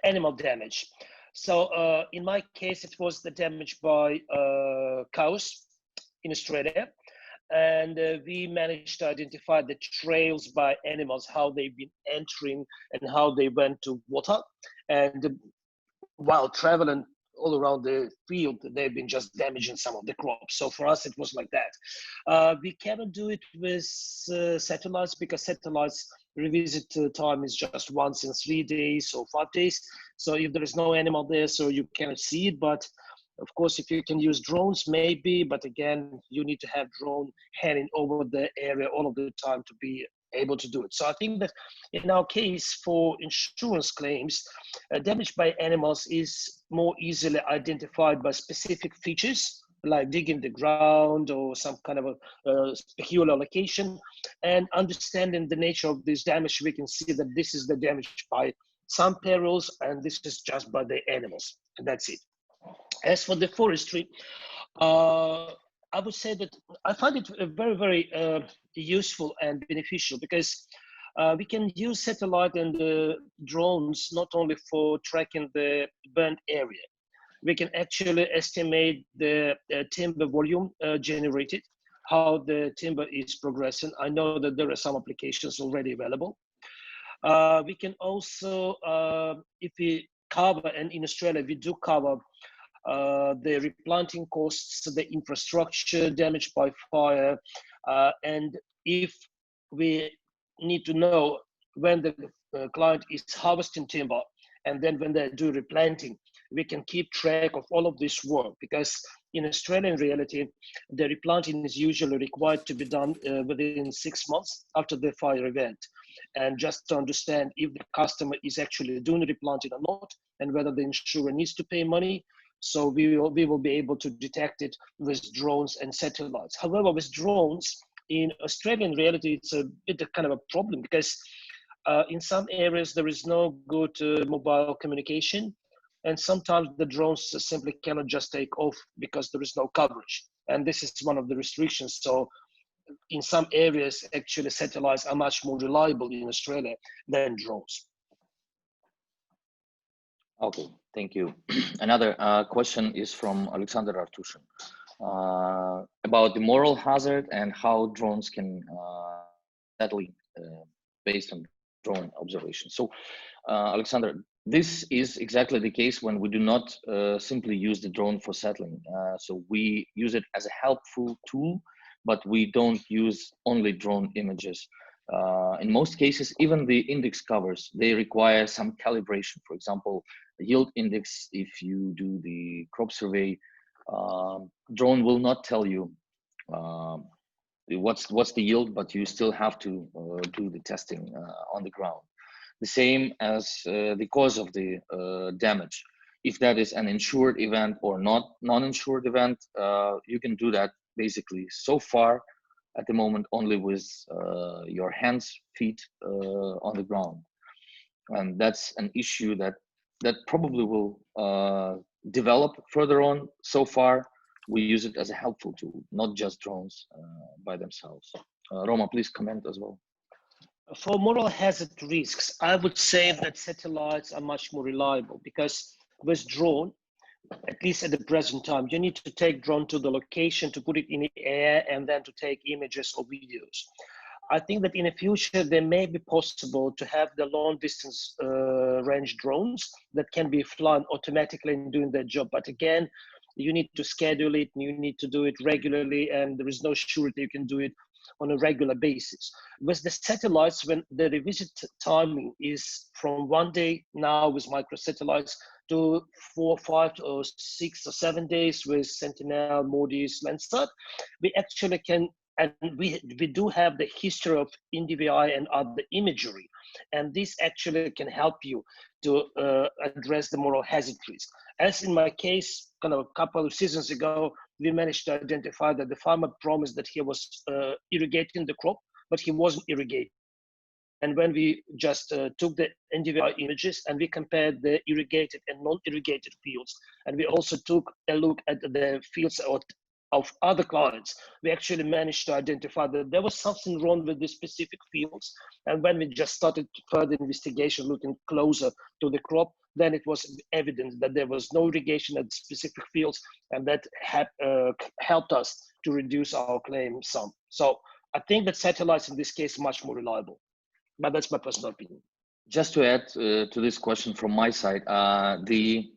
animal damage. So in my case, it was the damage by cows in Australia. And we managed to identify the trails by animals, how they've been entering and how they went to water. And while traveling all around the field, they've been just damaging some of the crops. So for us, it was like that. We cannot do it with satellites because satellites revisit time is just once in 3 days or 5 days. So if there is no animal there, so you cannot see it. But of course, if you can use drones, maybe, but again, you need to have drone handing over the area all of the time to be able to do it. So I think that in our case for insurance claims, damage by animals is more easily identified by specific features, like digging the ground or some kind of a peculiar location, and understanding the nature of this damage. We can see that this is the damage by some perils, and this is just by the animals, and that's it. As for the forestry, I would say that I find it very, very useful and beneficial because we can use satellite and drones not only for tracking the burnt area. We can actually estimate the timber volume generated, how the timber is progressing. I know that there are some applications already available. We can also, if we cover, and in Australia we do cover the replanting costs, the infrastructure damaged by fire, and if we need to know when the client is harvesting timber and then when they do replanting, we can keep track of all of this work, because in Australian reality, the replanting is usually required to be done within 6 months after the fire event. And just to understand if the customer is actually doing replanting or not, and whether the insurer needs to pay money. So we will be able to detect it with drones and satellites. However, with drones, in Australian reality, it's a bit of kind of a problem because in some areas there is no good mobile communication, and sometimes the drones simply cannot just take off because there is no coverage. And this is one of the restrictions. So in some areas, actually satellites are much more reliable in Australia than drones. Okay, thank you. Another question is from Alexander Artushin about the moral hazard and how drones can settle based on drone observation. So, Alexander, this is exactly the case when we do not simply use the drone for settling. So we use it as a helpful tool, but we don't use only drone images. In most cases, even the index covers, they require some calibration. For example, the yield index, if you do the crop survey, drone will not tell you what's the yield, but you still have to do the testing on the ground. The same as the cause of the damage. If that is an insured event or non-insured event, you can do that basically so far at the moment only with your hands, feet on the ground. And that's an issue that probably will develop further on. So far, we use it as a helpful tool, not just drones by themselves. Roma, please comment as well. For moral hazard risks, I would say that satellites are much more reliable because with drone, at least at the present time, you need to take drone to the location to put it in the air and then to take images or videos. I think that in the future, there may be possible to have the long distance range drones that can be flown automatically in doing their job. But again, you need to schedule it, and you need to do it regularly, and there is no surety you can do it on a regular basis. With the satellites, when the revisit timing is from 1 day now with microsatellites to 4, 5, or 6 or 7 days with Sentinel, MODIS, Landsat, we actually can, and we do have the history of NDVI and other imagery, and this actually can help you to address the moral hazard risk. As in my case, kind of a couple of seasons ago, we managed to identify that the farmer promised that he was irrigating the crop, but he wasn't irrigating. And when we just took the NDVI images and we compared the irrigated and non-irrigated fields, and we also took a look at the fields of other clients, we actually managed to identify that there was something wrong with the specific fields. And when we just started further investigation, looking closer to the crop, then it was evident that there was no irrigation at specific fields, and that helped us to reduce our claim sum. So I think that satellites in this case are much more reliable, but that's my personal opinion. Just to add to this question from my side, the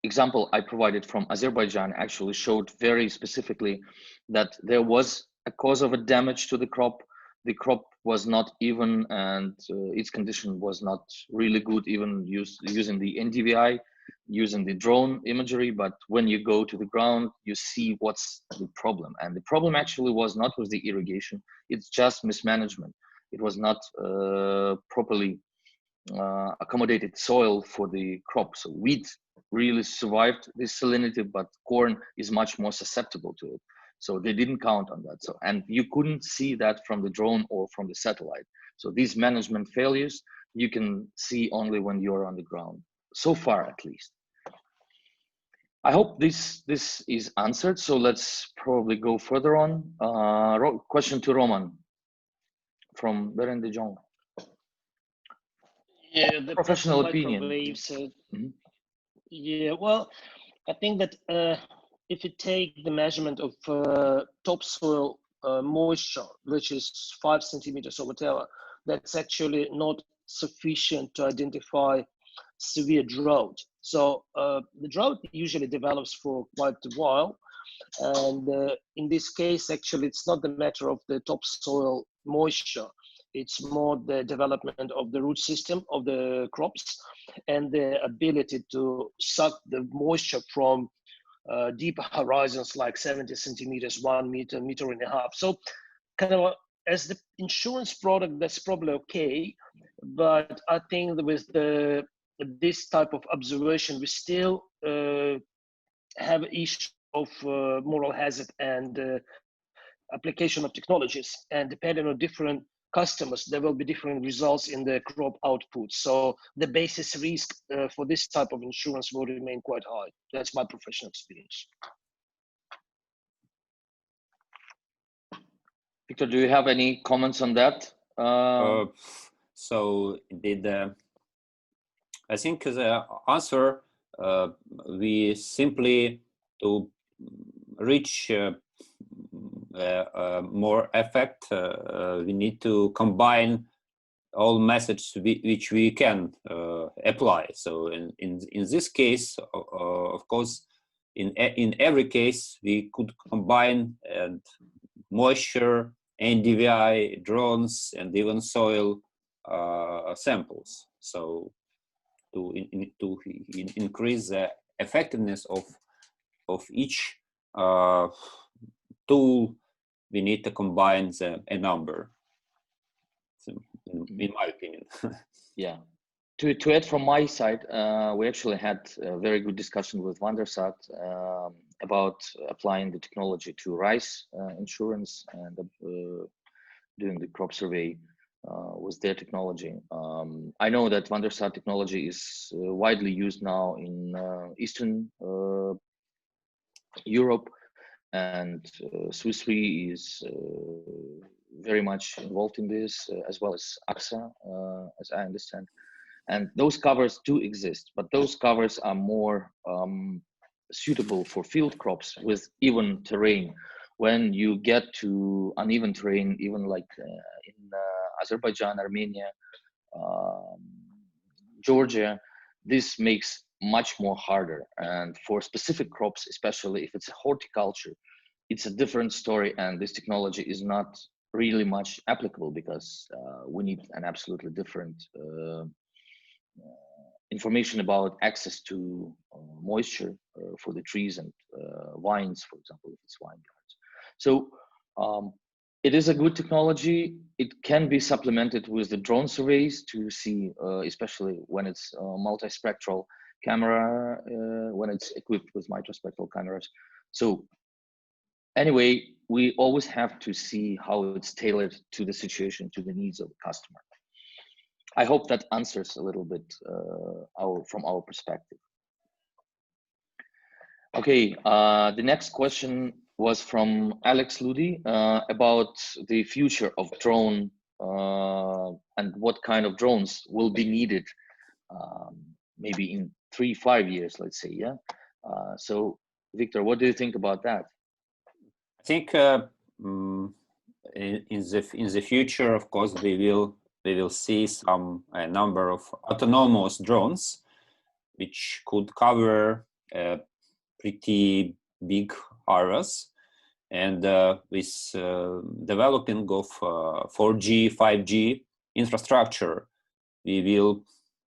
example I provided from Azerbaijan actually showed very specifically that there was a cause of a damage to the crop. The crop was not even, and its condition was not really good, even using the NDVI, using the drone imagery. But when you go to the ground, you see what's the problem. And the problem actually was not with the irrigation, it's just mismanagement. It was not properly accommodated soil for the crop. So wheat really survived this salinity, but corn is much more susceptible to it. So they didn't count on that. So, and you couldn't see that from the drone or from the satellite. So these management failures, you can see only when you're on the ground, so far at least. I hope this is answered. So let's probably go further on. Question to Roman from Beren de Jong. Yeah, the Professional opinion. Yeah, well, I think that if you take the measurement of topsoil moisture, which is 5 centimeters or whatever, that's actually not sufficient to identify severe drought. So the drought usually develops for quite a while. And in this case, actually, it's not the matter of the topsoil moisture. It's more the development of the root system of the crops and the ability to suck the moisture from deeper horizons like 70 centimeters, 1 meter, meter and a half. So kind of as the insurance product, that's probably okay. But I think that with this type of observation, we still have an issue of moral hazard and application of technologies. And depending on different customers, there will be different results in the crop output. So the basis risk for this type of insurance will remain quite high. That's my professional experience. Victor, do you have any comments on that? So indeed, I think the answer, we simply to reach more effect, we need to combine all methods which we can apply. So in this case, of course, in every case we could combine and moisture, NDVI, drones, and even soil samples. So to increase the effectiveness of each tool, we need to combine a number, in my opinion. Yeah. To add from my side, we actually had a very good discussion with Wandersat about applying the technology to rice insurance and doing the crop survey with their technology. I know that Wandersat technology is widely used now in Eastern Europe, and Swiss Re is very much involved in this, as well as AXA, as I understand. And those covers do exist, but those covers are more suitable for field crops with even terrain. When you get to uneven terrain, even like in Azerbaijan, Armenia, Georgia, this makes much more harder. And for specific crops, especially if it's a horticulture, it's a different story, and this technology is not really much applicable because we need an absolutely different information about access to moisture for the trees and vines, for example, if it's vineyards. So it is a good technology. It can be supplemented with the drone surveys to see, especially when it's multispectral camera, when it's equipped with microspectral cameras. So anyway, we always have to see how it's tailored to the situation, to the needs of the customer. I hope that answers a little bit from our perspective. Okay, the next question was from Alex Ludi about the future of drone and what kind of drones will be needed maybe in 3-5 years, let's say, yeah? So Victor, what do you think about that? I think in the future, of course, we will see a number of autonomous drones, which could cover pretty big areas, and with developing of 4G, 5G infrastructure, we will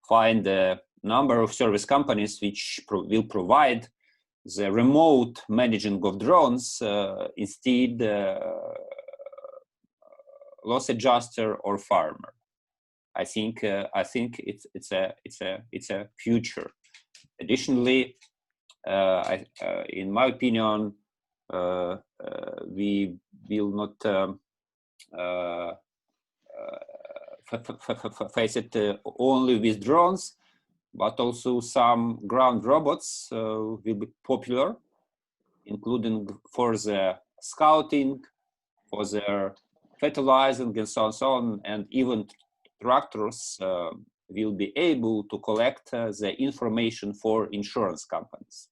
find a number of service companies which will provide the remote managing of drones instead loss adjuster or farmer. I think it's a future. Additionally, in my opinion, we will not face it only with drones, but also some ground robots will be popular, including for the scouting, for their fertilizing, and so on, and even tractors will be able to collect the information for insurance companies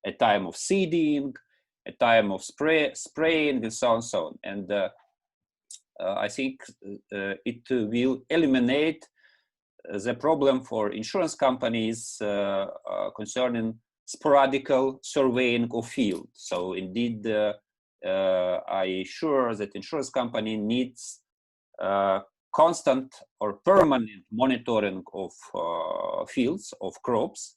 at time of seeding, at time of spraying, and so on. And I think it will eliminate the problem for insurance companies concerning sporadical surveying of field. So indeed, I sure that insurance company needs constant or permanent monitoring of fields, of crops,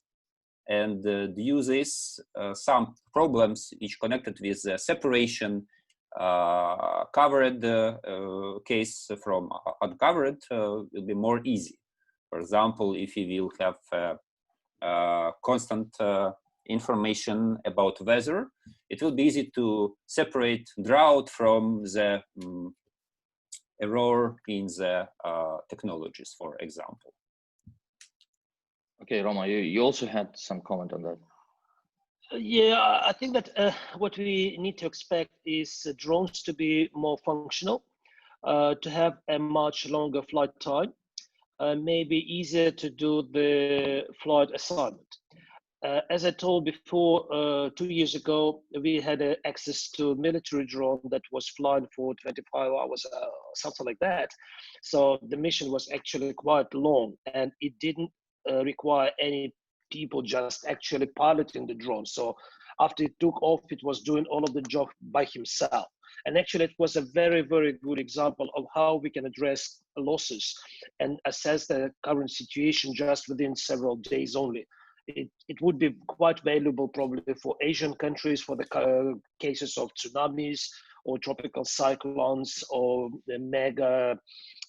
and due to this, some problems which connected with the separation covered case from uncovered will be more easy. For example, if you will have constant information about weather, it will be easy to separate drought from the error in the technologies, for example. Okay, Roma, you also had some comment on that. Yeah, I think that what we need to expect is drones to be more functional, to have a much longer flight time, maybe easier to do the flight assignment. As I told before, 2 years ago, we had access to a military drone that was flying for 25 hours, something like that. So the mission was actually quite long, and it didn't require any people just actually piloting the drone. So after it took off, it was doing all of the job by himself. And actually, it was a very, very good example of how we can address losses and assess the current situation just within several days only. It would be quite valuable probably for Asian countries for the cases of tsunamis or tropical cyclones or the mega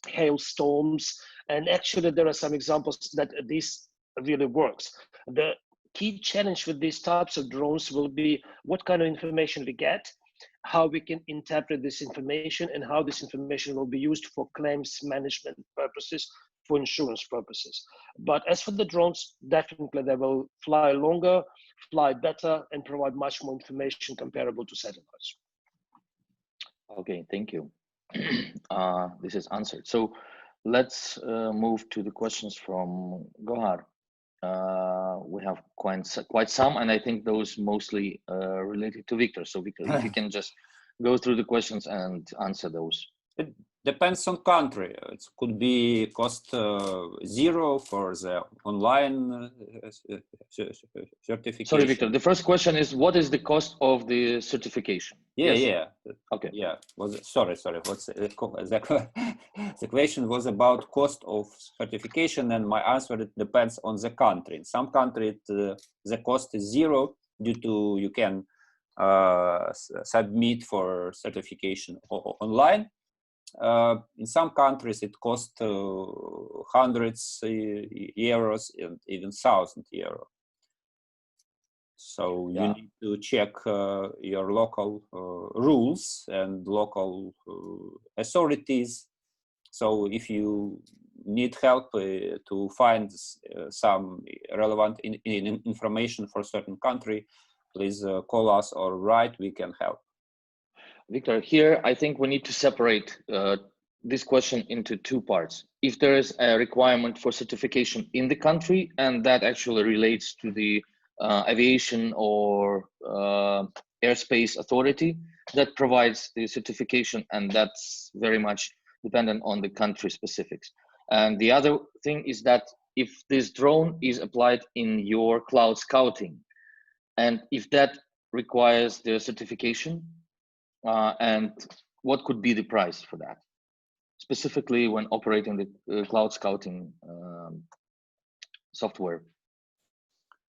hailstorms. And actually, there are some examples that this really works. The key challenge with these types of drones will be what kind of information we get, how we can interpret this information, and how this information will be used for claims management purposes, for insurance purposes. But as for the drones, definitely they will fly longer, fly better, and provide much more information comparable to satellites. Okay, thank you. This is answered. So let's move to the questions from Gohar. We have quite some, and I think those mostly related to Victor. So Victor, if you can just go through the questions and answer those. depends on country. It could be cost 0 for the online certification. Sorry, Victor. The first question is, what is the cost of the certification? Yeah, Yes? yeah. Okay. Yeah. Sorry. What's the question was about cost of certification, and my answer, it depends on the country. In some country, the cost is 0 due to you can submit for certification online. In some countries, it costs hundreds euros and even €1,000. So you need to check your local rules and local authorities. So if you need help to find some relevant information for a certain country, please call us or write, we can help. Victor, here I think we need to separate this question into two parts. If there is a requirement for certification in the country, and that actually relates to the aviation or airspace authority that provides the certification, and that's very much dependent on the country specifics. And the other thing is that if this drone is applied in your cloud scouting, and if that requires the certification, and what could be the price for that, specifically when operating the cloud scouting software?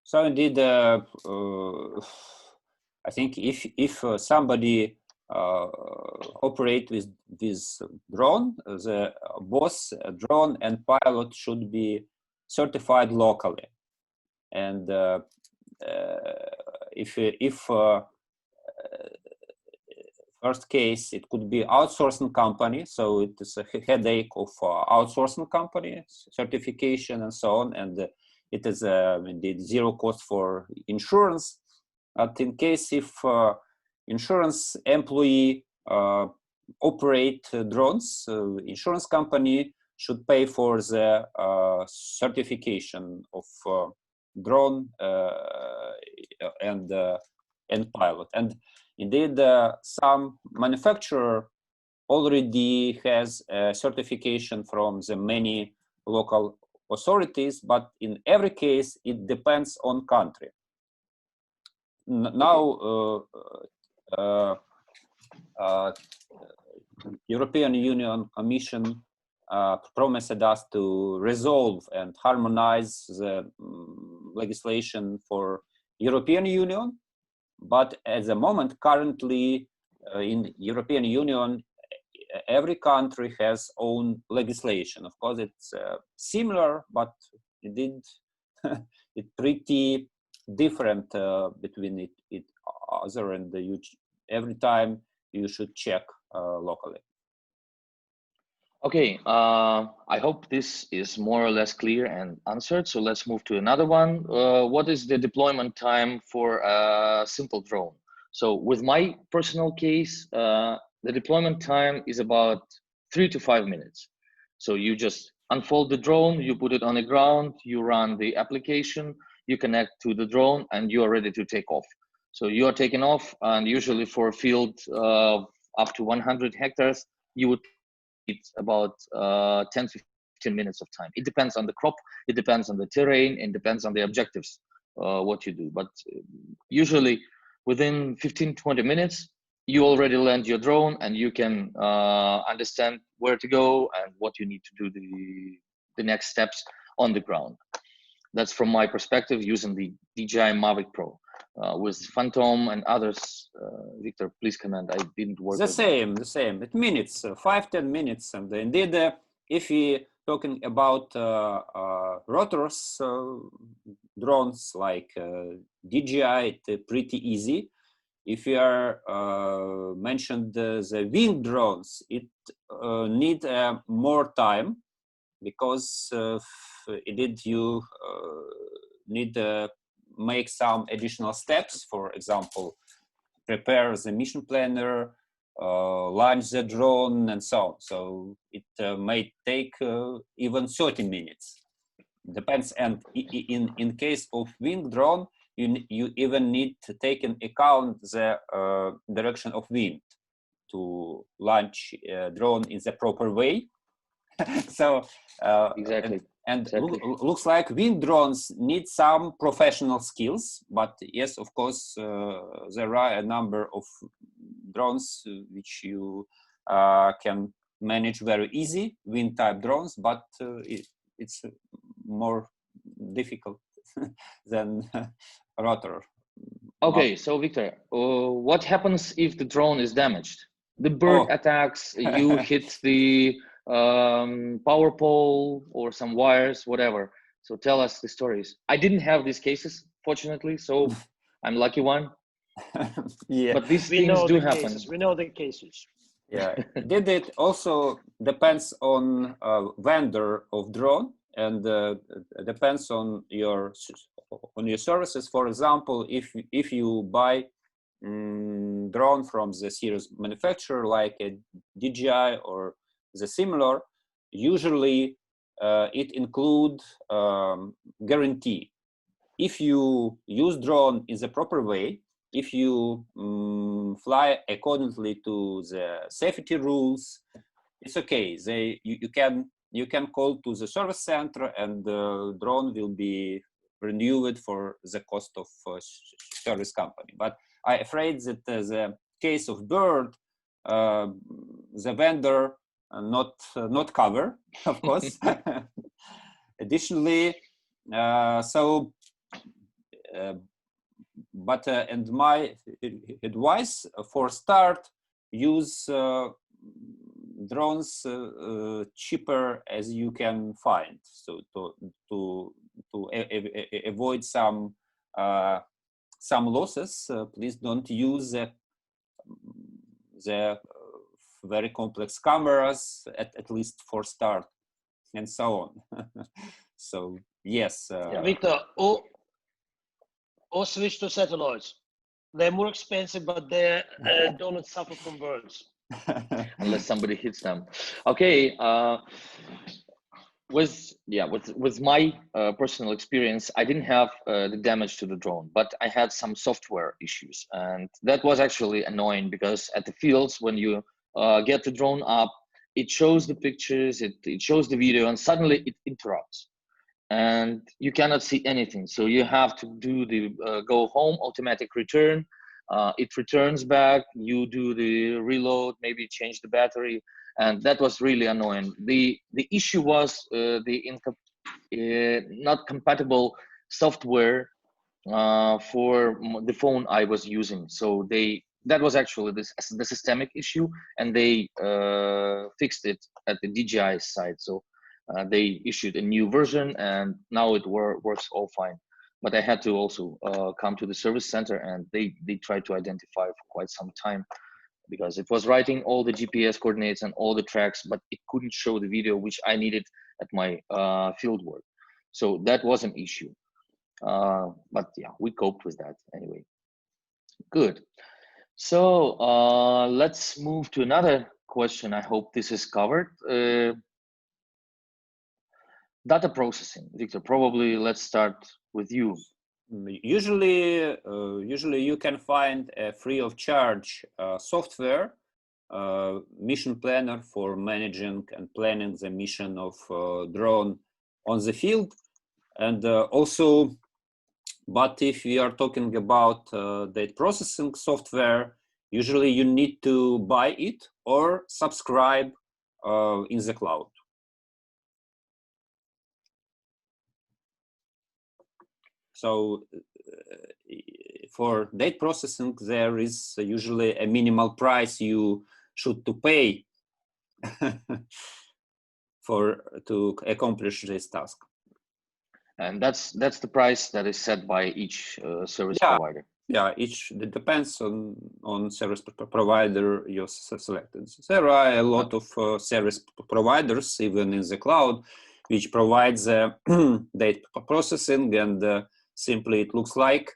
So indeed, I think if somebody operate with this drone, the both drone and pilot should be certified locally. And if first case, it could be outsourcing company, so it is a headache of outsourcing company certification and so on, and it is indeed 0 cost for insurance. But in case if insurance employee operate drones, insurance company should pay for the certification of drone and pilot. And indeed, some manufacturer already has a certification from the many local authorities, but in every case, it depends on country. Now, European Union Commission promised us to resolve and harmonize the legislation for European Union. But at the moment, currently in European Union, every country has own legislation. Of course, it's similar, but it's pretty different between it other, and every time you should check locally. Okay, I hope this is more or less clear and answered. So let's move to another one. What is the deployment time for a simple drone? So with my personal case, the deployment time is about 3 to 5 minutes. So you just unfold the drone, you put it on the ground, you run the application, you connect to the drone, and you are ready to take off. So you are taking off, and usually for a field up to 100 hectares, you would it's about 10 to 15 minutes of time. It depends on the crop, it depends on the terrain, it depends on the objectives, what you do. But usually within 15-20 minutes, you already land your drone, and you can understand where to go and what you need to do the next steps on the ground. That's from my perspective using the DJI Mavic Pro. With Phantom and others, Victor, please comment. I didn't work. The same. It minutes, 5-10 minutes, and indeed, if we talking about rotors drones like DJI, it's pretty easy. If you are mentioned the wing drones, it need more time, because indeed you need make some additional steps. For example, prepare the mission planner, launch the drone, and so on. So it may take even 30 minutes. Depends. And in case of wing drone, you even need to take into account the direction of wind. to launch drone in the proper way. So Exactly. and looks like wind drones need some professional skills, but yes, of course, there are a number of drones which you can manage very easy, wind type drones, but it's more difficult than rotor. Okay, so Victor, what happens if the drone is damaged? The bird attacks, you hit the power pole or some wires, whatever. So tell us the stories. I didn't have these cases, fortunately, so I'm lucky one. Yeah, but these things do happen. Cases. We know the cases. Yeah, it also depends on vendor of drone, and depends on your services. For example, if you buy drone from the serious manufacturer like a DJI or the similar, usually it include guarantee. If you use drone in the proper way, if you fly accordingly to the safety rules, it's okay. You can call to the service center, and the drone will be renewed for the cost of service company. But I'm afraid that the case of bird, the vendor not cover, of course. Additionally, and my advice for start, use drones cheaper as you can find, so to avoid some losses. Please don't use the very complex cameras, at least for start, and so on. So yes, Victor, or switch to satellites. They're more expensive, but they do not suffer from birds. Unless somebody hits them. Okay. With my personal experience, I didn't have the damage to the drone, but I had some software issues, and that was actually annoying because at the fields, when you get the drone up, it shows the pictures, it shows the video, and suddenly it interrupts, and you cannot see anything. So you have to do the go home automatic return. It returns back. You do the reload, maybe change the battery, and that was really annoying. The issue was not compatible software for the phone I was using. So that was actually the systemic issue, and they fixed it at the DJI side. So they issued a new version, and now it works all fine. But I had to also come to the service center, and they tried to identify for quite some time, because it was writing all the GPS coordinates and all the tracks, but it couldn't show the video which I needed at my field work. So that was an issue. But yeah, we coped with that anyway. Good. So let's move to another question. I hope this is covered. Data processing. Victor, probably let's start with you. Usually you can find a free of charge software mission planner for managing and planning the mission of drone on the field. And also, but if we are talking about data processing software, usually you need to buy it or subscribe in the cloud. So for data processing, there is usually a minimal price you should to pay to accomplish this task. And that's the price that is set by each service provider. Yeah, it depends on service provider you selected. There are a lot of service providers, even in the cloud, which provides data processing, and simply it looks like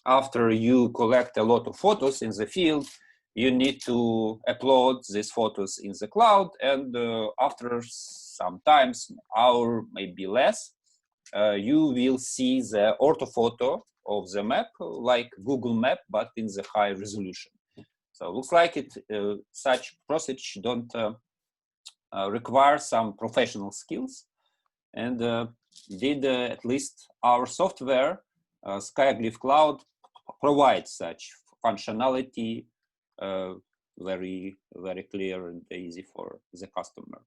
after you collect a lot of photos in the field, you need to upload these photos in the cloud, and after sometimes hour, maybe less, you will see the orthophoto of the map, like Google Map, but in the high resolution. So it looks like such process don't require some professional skills, and at least our software, Skyglyph Cloud, provides such functionality very clear and easy for the customer.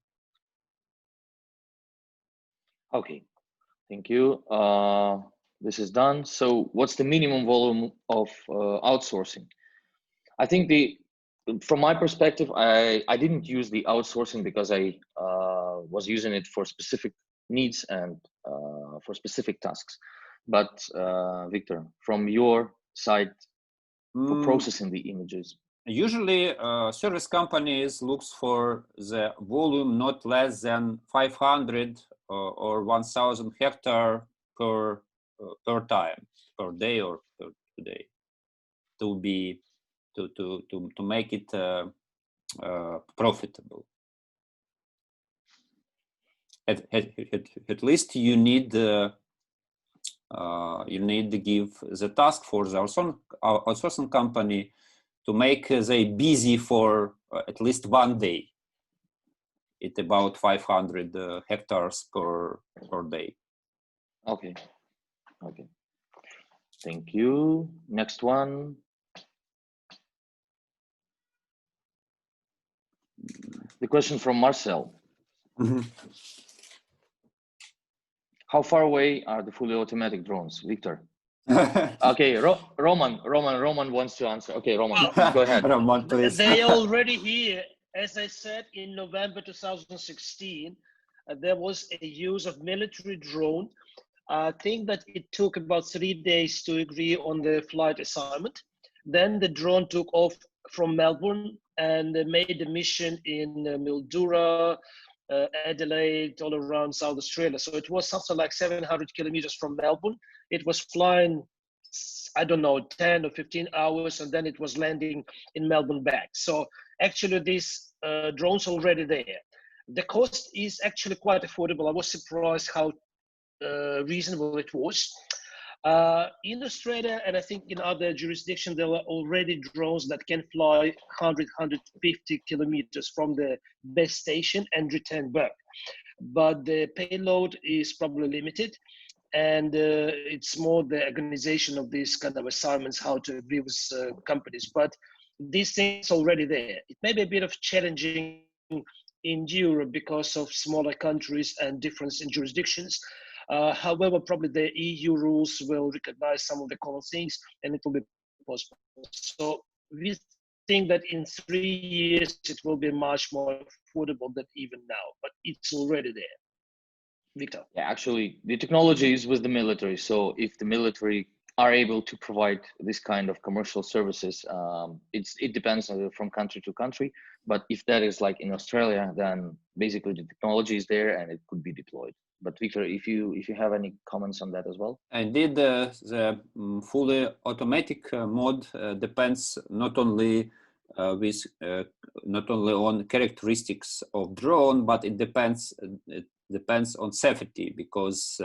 Okay, thank you. This is done. So what's the minimum volume of outsourcing? I think from my perspective, I didn't use the outsourcing because I was using it for specific needs and for specific tasks. But Victor, from your side, for processing the images. Usually, service companies looks for the volume not less than 500 or 1,000 hectare per time, per day or per day, to make it profitable. At least you need to give the task for the outsourcing company to make they busy for at least one day. It's about 500 hectares per day. Okay. Okay. Thank you. Next one. The question from Marcel. How far away are the fully automatic drones, Victor? Okay, Roman wants to answer. Okay, Roman, go ahead. Roman, please. They already here. As I said, in November 2016, there was a use of military drone. I think that it took about 3 days to agree on the flight assignment. Then the drone took off from Melbourne and made a mission in Mildura, Adelaide, all around South Australia. So it was something like 700 kilometers from Melbourne. It was flying, I don't know, 10 or 15 hours, and then it was landing in Melbourne back. So actually these drones already there. The cost is actually quite affordable. I was surprised how reasonable it was. In Australia, and I think in other jurisdictions, there were already drones that can fly 100, 150 kilometers from the base station and return back. But the payload is probably limited, and it's more the organization of these kind of assignments, how to agree with companies. But these things already there. It may be a bit of challenging in Europe because of smaller countries and difference in jurisdictions. However, probably the EU rules will recognize some of the common things, and it will be possible. So we think that in 3 years, it will be much more affordable than even now, but it's already there. Victor. Yeah, actually, the technology is with the military. So if the military are able to provide this kind of commercial services, it depends from country to country. But if that is like in Australia, then basically the technology is there and it could be deployed. But Victor, if you have any comments on that as well. Indeed, the fully automatic mode depends not only on characteristics of drone, but it depends on safety, because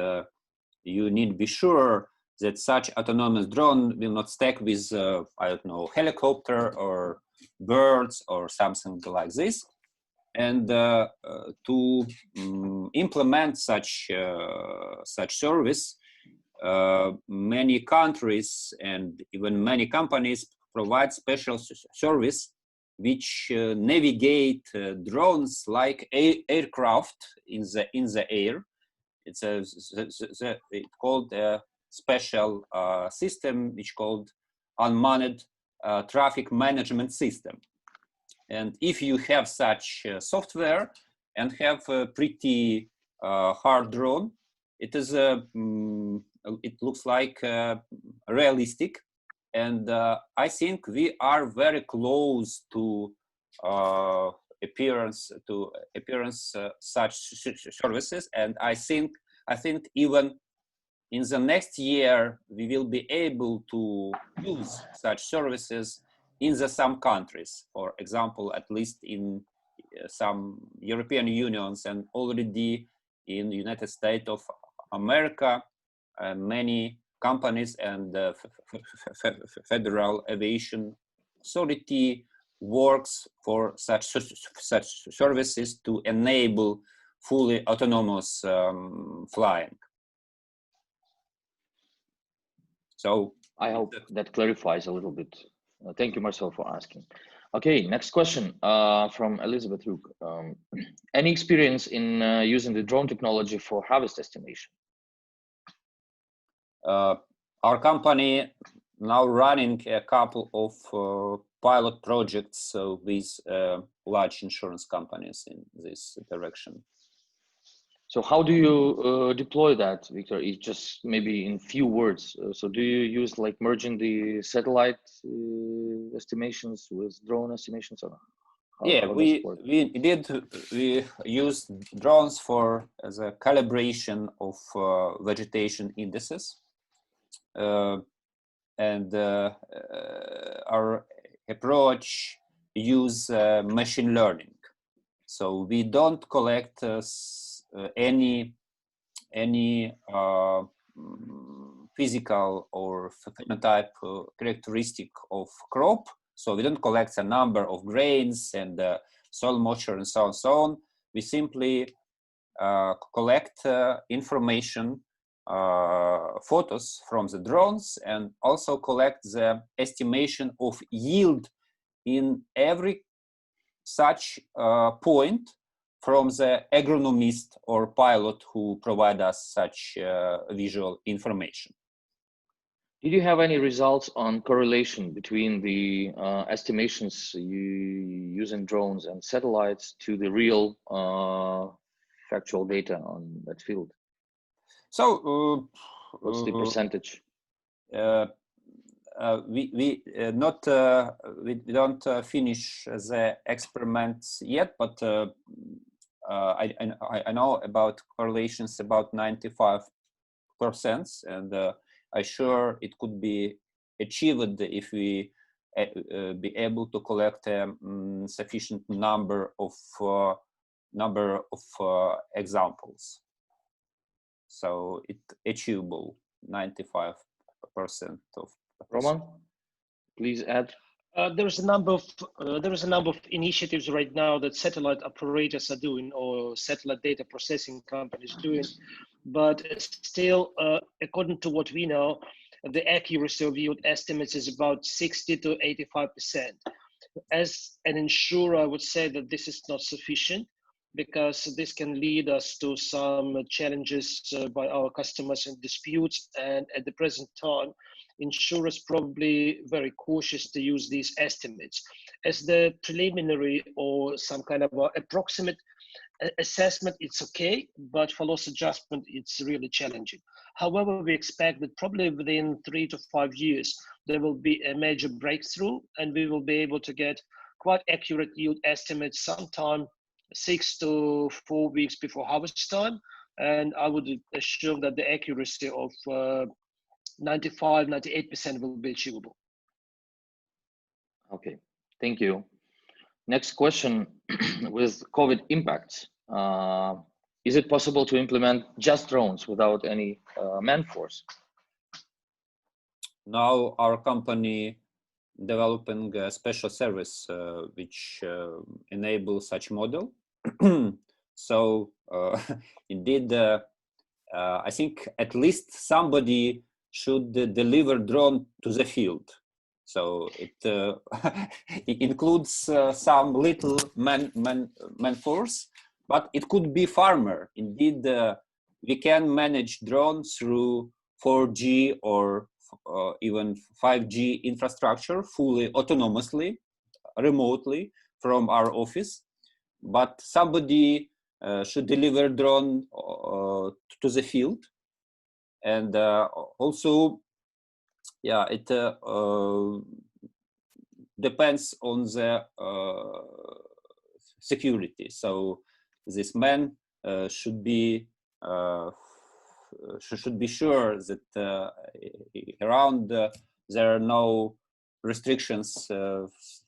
you need to be sure that such autonomous drone will not stack with I don't know, helicopter or birds or something like this. And to implement such service, many countries and even many companies provide special service which navigate drones like aircraft in the air. It's called a special system which called unmanned traffic management system. And if you have such software and have a pretty hard drone, it looks like realistic. And I think we are very close to appearance such services. And I think even in the next year, we will be able to use such services in some countries, for example, at least in some European unions, and already in the United States of America, many companies and the Federal Aviation Authority works for such services to enable fully autonomous flying. So I hope that clarifies a little bit. Thank you, Marcel, for asking. Okay, next question from Elizabeth Rook. Any experience in using the drone technology for harvest estimation? Our company now running a couple of pilot projects with large insurance companies in this direction. So how do you deploy that, Victor? It's just maybe in few words. So do you use like merging the satellite estimations with drone estimations, or how we use drones for as a calibration of vegetation indices, and our approach use machine learning. So we don't collect any physical or phenotype characteristic of crop. So we don't collect a number of grains and soil moisture and so on. We simply collect information, photos from the drones, and also collect the estimation of yield in every such point from the agronomist or pilot who provide us such visual information. Did you have any results on correlation between the estimations you use in drones and satellites to the real factual data on that field? So what's the percentage? We don't finish the experiments yet, but I know about correlations about 95%, and I'm sure it could be achieved if we be able to collect a sufficient number of examples. So it's achievable, 95% of. Roman, please add. There is a number of initiatives right now that satellite operators are doing, or satellite data processing companies doing, but still, according to what we know, the accuracy of yield estimates is about 60 to 85%. As an insurer, I would say that this is not sufficient, because this can lead us to some challenges by our customers and disputes. And at the present time, insurers probably very cautious to use these estimates as the preliminary or some kind of approximate assessment. It's okay, but for loss adjustment, it's really challenging. However, we expect that probably within 3 to 5 years, there will be a major breakthrough, and we will be able to get quite accurate yield estimates sometime 6 to 4 weeks before harvest time. And I would assume that the accuracy of 95-98% will be achievable. Okay, thank you. Next question. With COVID impacts, is it possible to implement just drones without any man-force? Now our company developing a special service which enables such model. So indeed, I think at least somebody should deliver drone to the field. So it it includes some little man force, but it could be farmer. Indeed, we can manage drones through 4G or even 5G infrastructure fully autonomously, remotely from our office. But somebody should deliver drone to the field. And also, yeah, it depends on the security. So this man should be sure that around there are no restrictions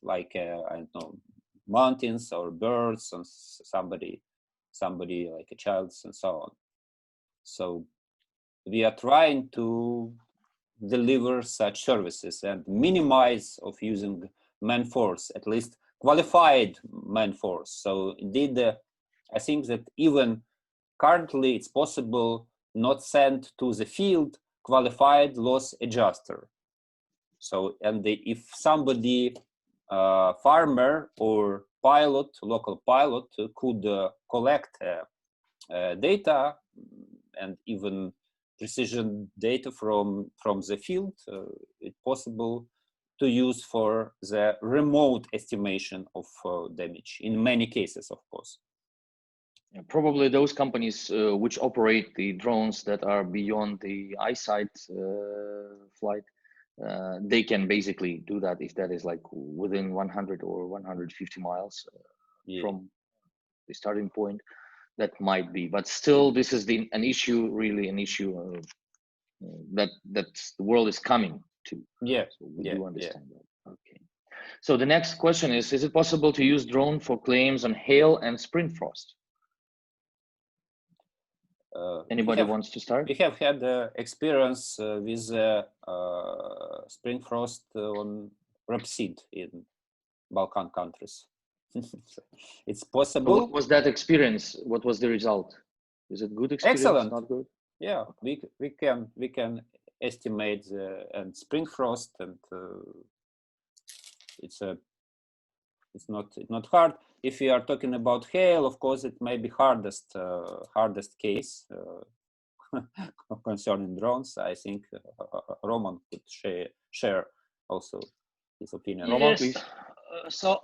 like I don't know, mountains or birds and somebody like a child and so on. So we are trying to deliver such services and minimize of using man-force, at least qualified man-force. So indeed, I think that even currently it's possible not send to the field qualified loss adjuster. So, and if somebody, farmer or pilot, local pilot, could collect data and even precision data from the field, it's possible to use for the remote estimation of damage in many cases, of course. Yeah, probably those companies which operate the drones that are beyond the eyesight flight, they can basically do that if that is like within 100 or 150 miles from the starting point. That might be, but still, this is an issue, really an issue that the world is coming to. Yeah, so we do understand that. Okay. So the next question is it possible to use drone for claims on hail and spring frost? Anybody wants to start? We have had experience with spring frost on rapeseed in Balkan countries. It's possible. So what was that experience? What was the result? Is it good experience? Excellent. Not good? Yeah, we can estimate and spring frost, and it's not hard. If we are talking about hail, of course, it may be hardest case concerning drones. I think Roman could share also his opinion. Roman, please. So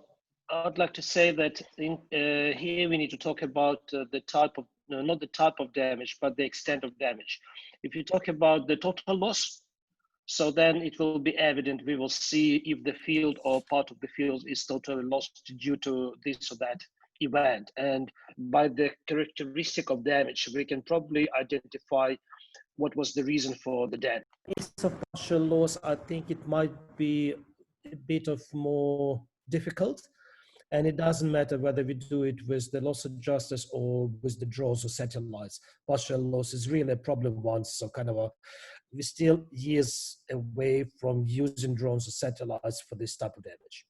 I'd like to say that here we need to talk about the type of, not the type of damage, but the extent of damage. If you talk about the total loss, so then it will be evident. We will see if the field or part of the field is totally lost due to this or that event. And by the characteristic of damage, we can probably identify what was the reason for the damage. In case of partial loss, I think it might be a bit of more difficult. And it doesn't matter whether we do it with the loss adjusters or with the drones or satellites. Partial loss is really a problem once, so kind of we're still years away from using drones or satellites for this type of damage.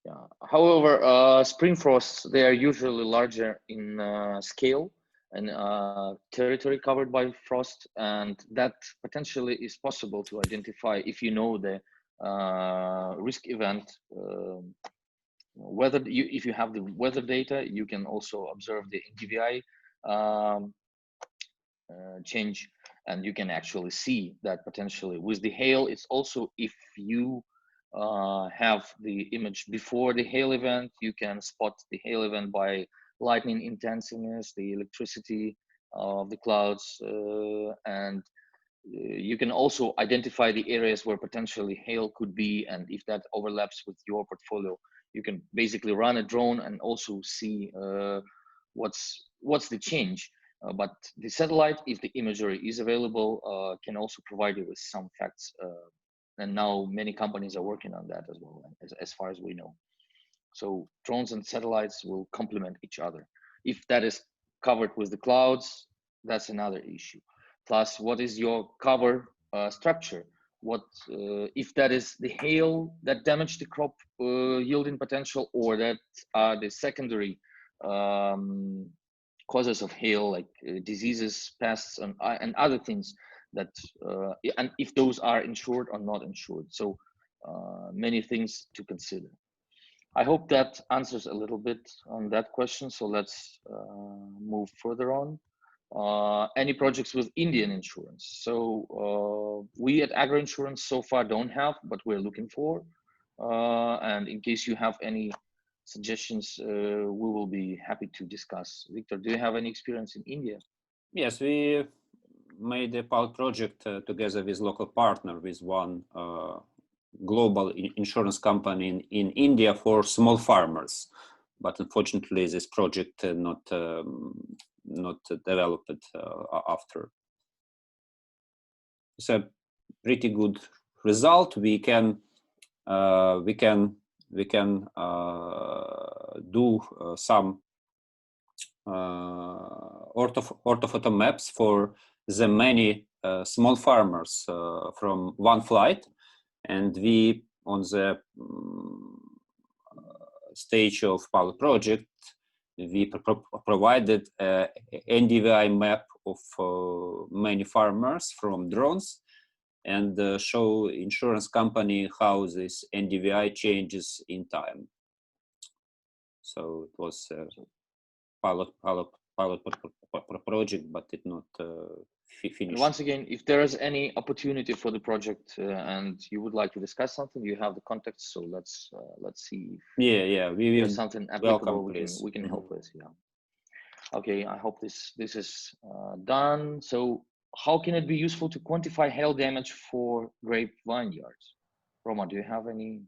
Yeah. However, spring frosts, they are usually larger in scale and territory covered by frost, and that potentially is possible to identify if you know the risk event. Whether if you have the weather data, you can also observe the NDVI change, and you can actually see that potentially. With the hail, it's also if you have the image before the hail event, you can spot the hail event by lightning intensiveness, the electricity of the clouds, and you can also identify the areas where potentially hail could be, and if that overlaps with your portfolio, you can basically run a drone and also see what's the change. But the satellite, if the imagery is available, can also provide you with some facts. And now many companies are working on that as well, as far as we know. So drones and satellites will complement each other. If that is covered with the clouds, that's another issue. Plus, what is your cover structure? What if that is the hail that damaged the crop yielding potential, or that are the secondary causes of hail, like diseases, pests, and other things that, and if those are insured or not insured. So many things to consider. I hope that answers a little bit on that question. So let's move further on. Any projects with Indian insurance? So we at AgroInsurance so far don't have, but we're looking for. And in case you have any suggestions, we will be happy to discuss. Victor, do you have any experience in India? Yes, we made a pilot project together with local partner with one global insurance company in India for small farmers, but unfortunately this project not developed after. It's a pretty good result. We can do some orthophoto maps for the many small farmers from one flight, and we on the stage of pilot project, we provided a NDVI map of many farmers from drones, and show insurance company how this NDVI changes in time. So it was a pilot project, but it not finished. And once again, if there is any opportunity for the project and you would like to discuss something, you have the contacts. So let's see. Yeah, we will. There's something applicable we can help with. Yeah. Okay, I hope this is done. So how can it be useful to quantify hail damage for grape vineyards? Roma, do you have any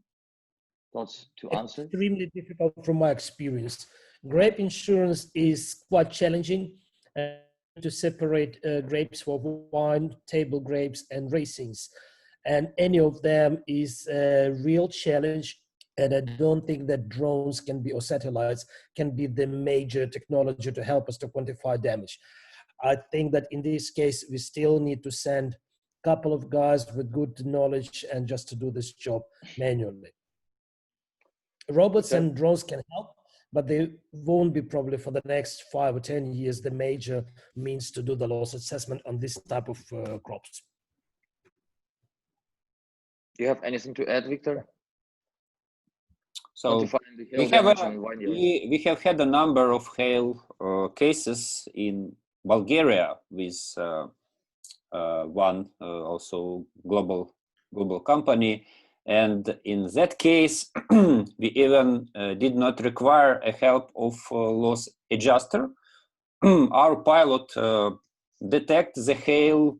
thoughts to answer? Extremely difficult from my experience. Grape insurance is quite challenging to separate grapes for wine, table grapes, and racings. And any of them is a real challenge. And I don't think that drones can be, or satellites can be the major technology to help us to quantify damage. I think that in this case, we still need to send a couple of guys with good knowledge and just to do this job manually. Robots and drones can help, but they won't be probably for the next 5 or 10 years the major means to do the loss assessment on this type of crops. Do you have anything to add, Victor? So we have had a number of hail cases in Bulgaria with one also global company, and in that case we even did not require a help of loss adjuster. Our pilot detect the hail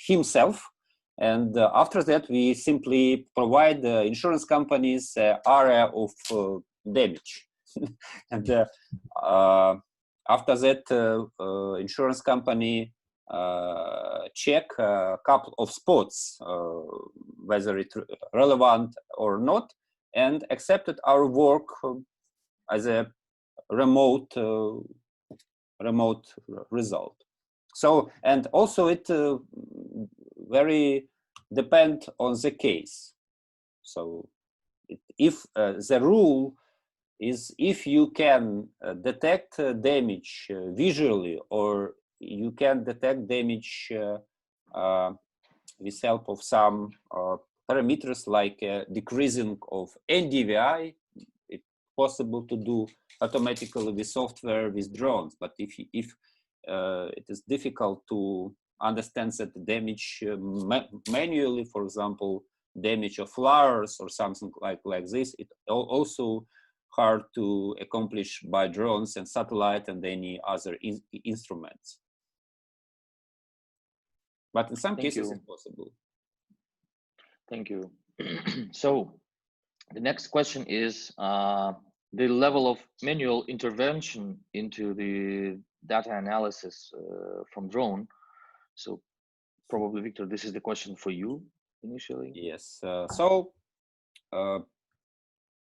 himself, and after that we simply provide the insurance companies area of damage. And after that insurance company check a couple of spots whether it's relevant or not, and accepted our work as a remote result. So, and also it very depend on the case. So if the rule is, if you can detect damage visually, or you can detect damage with help of some parameters like decreasing of NDVI, it's possible to do automatically with software with drones. But if it is difficult to understand that the damage manually, for example, damage of flowers or something like this, it also hard to accomplish by drones and satellite and any other instruments. But in some cases it's possible. Thank you. So the next question is the level of manual intervention into the data analysis from drone. So probably, Victor, this is the question for you initially. Yes.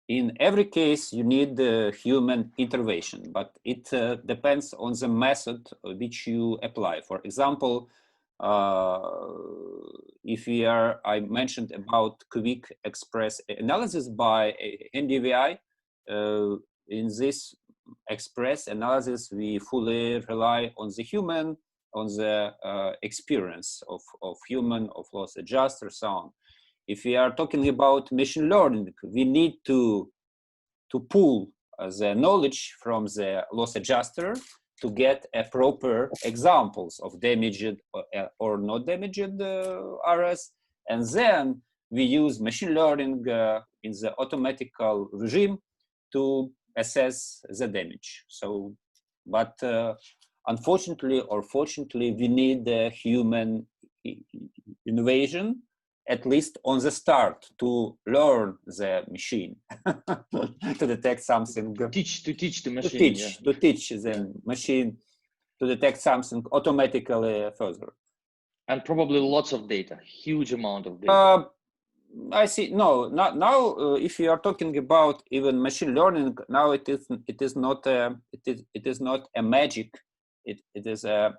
In every case, you need human intervention, but it depends on the method which you apply. For example, if I mentioned about quick express analysis by NDVI, in this express analysis, we fully rely on the human, on the experience of human, of loss adjuster, so on. If we are talking about machine learning, we need to pull the knowledge from the loss adjuster to get a proper examples of damaged or not damaged areas, and then we use machine learning in the automatical regime to assess the damage. So, but unfortunately or fortunately, we need the human innovation, at least on the start, to learn the machine to detect something. To teach the machine. To teach the machine to detect something automatically further. And probably lots of data, huge amount of data. I see. No, not now. If you are talking about even machine learning, now it is not a magic. It is a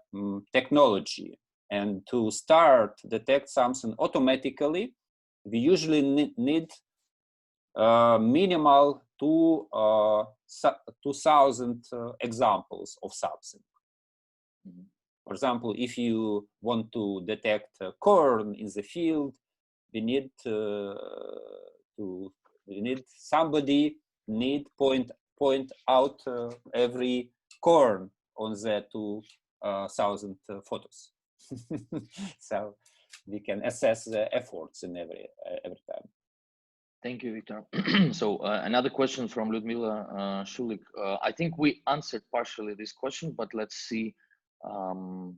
technology. And to start detect something automatically, we usually need minimal 2,000 examples of something. For example, if you want to detect corn in the field, we need somebody point out every corn on the 2,000 photos. So we can assess the efforts in every time. Thank you, Victor. So another question from Ludmila Shulik. I think we answered partially this question, but let's see. So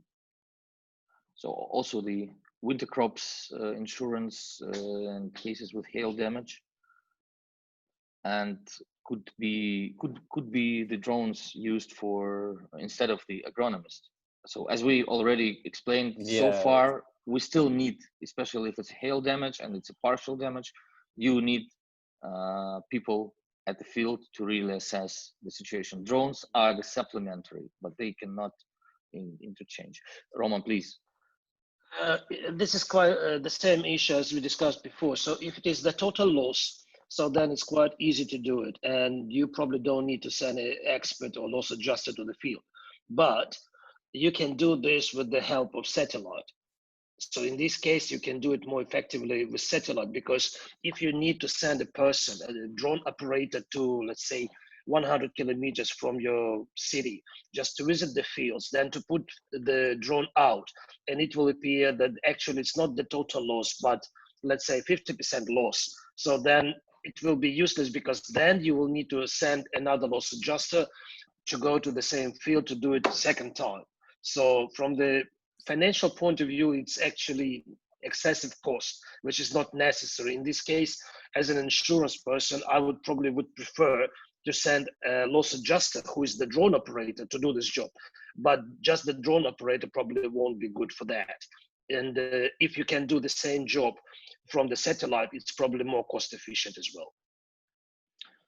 also the winter crops insurance and cases with hail damage, and could be the drones used for instead of the agronomist. So as we already explained, so far we still need, especially if it's hail damage and it's a partial damage, you need people at the field to really assess the situation. Drones are the supplementary, but they cannot interchange. Roman, please. This is quite the same issue as we discussed before. So if it is the total loss, so then it's quite easy to do it, and you probably don't need to send an expert or loss adjuster to the field. But you can do this with the help of satellite. So in this case, you can do it more effectively with satellite, because if you need to send a person, a drone operator to, let's say, 100 kilometers from your city, just to visit the fields, then to put the drone out, and it will appear that actually it's not the total loss, but let's say 50% loss. So then it will be useless, because then you will need to send another loss adjuster to go to the same field to do it a second time. So from the financial point of view, it's actually excessive cost, which is not necessary. In this case, as an insurance person, I would prefer to send a loss adjuster who is the drone operator to do this job. But just the drone operator probably won't be good for that. And if you can do the same job from the satellite, it's probably more cost efficient as well.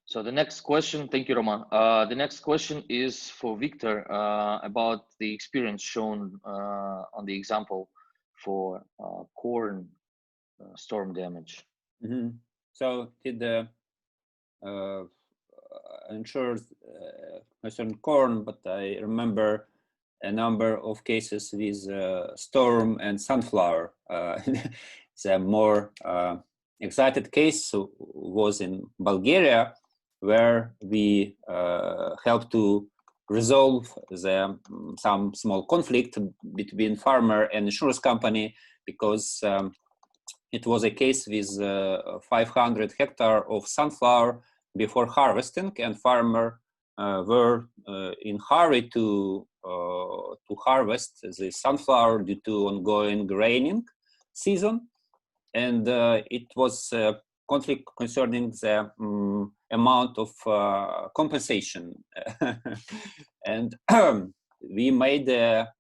So the next question, thank you, Roman. The next question is for Victor about the experience shown on the example for corn storm damage. Mm-hmm. So did the insurers concern corn, but I remember a number of cases with storm and sunflower. The more excited case was in Bulgaria, where we helped to resolve some small conflict between farmer and insurance company, because it was a case with 500 hectares of sunflower before harvesting, and farmer were in hurry to harvest the sunflower due to ongoing raining season, and it was conflict concerning the amount of compensation. And we made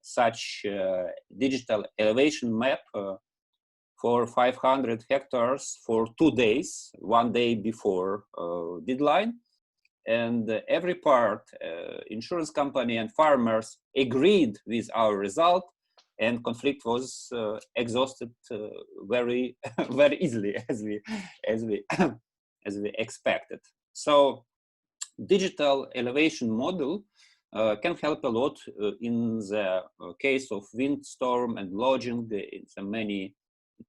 such digital elevation map for 500 hectares for 2 days, 1 day before deadline. And every part, insurance company and farmers agreed with our result, and conflict was exhausted very very easily, as we expected. So digital elevation model can help a lot in the case of windstorm and lodging in so many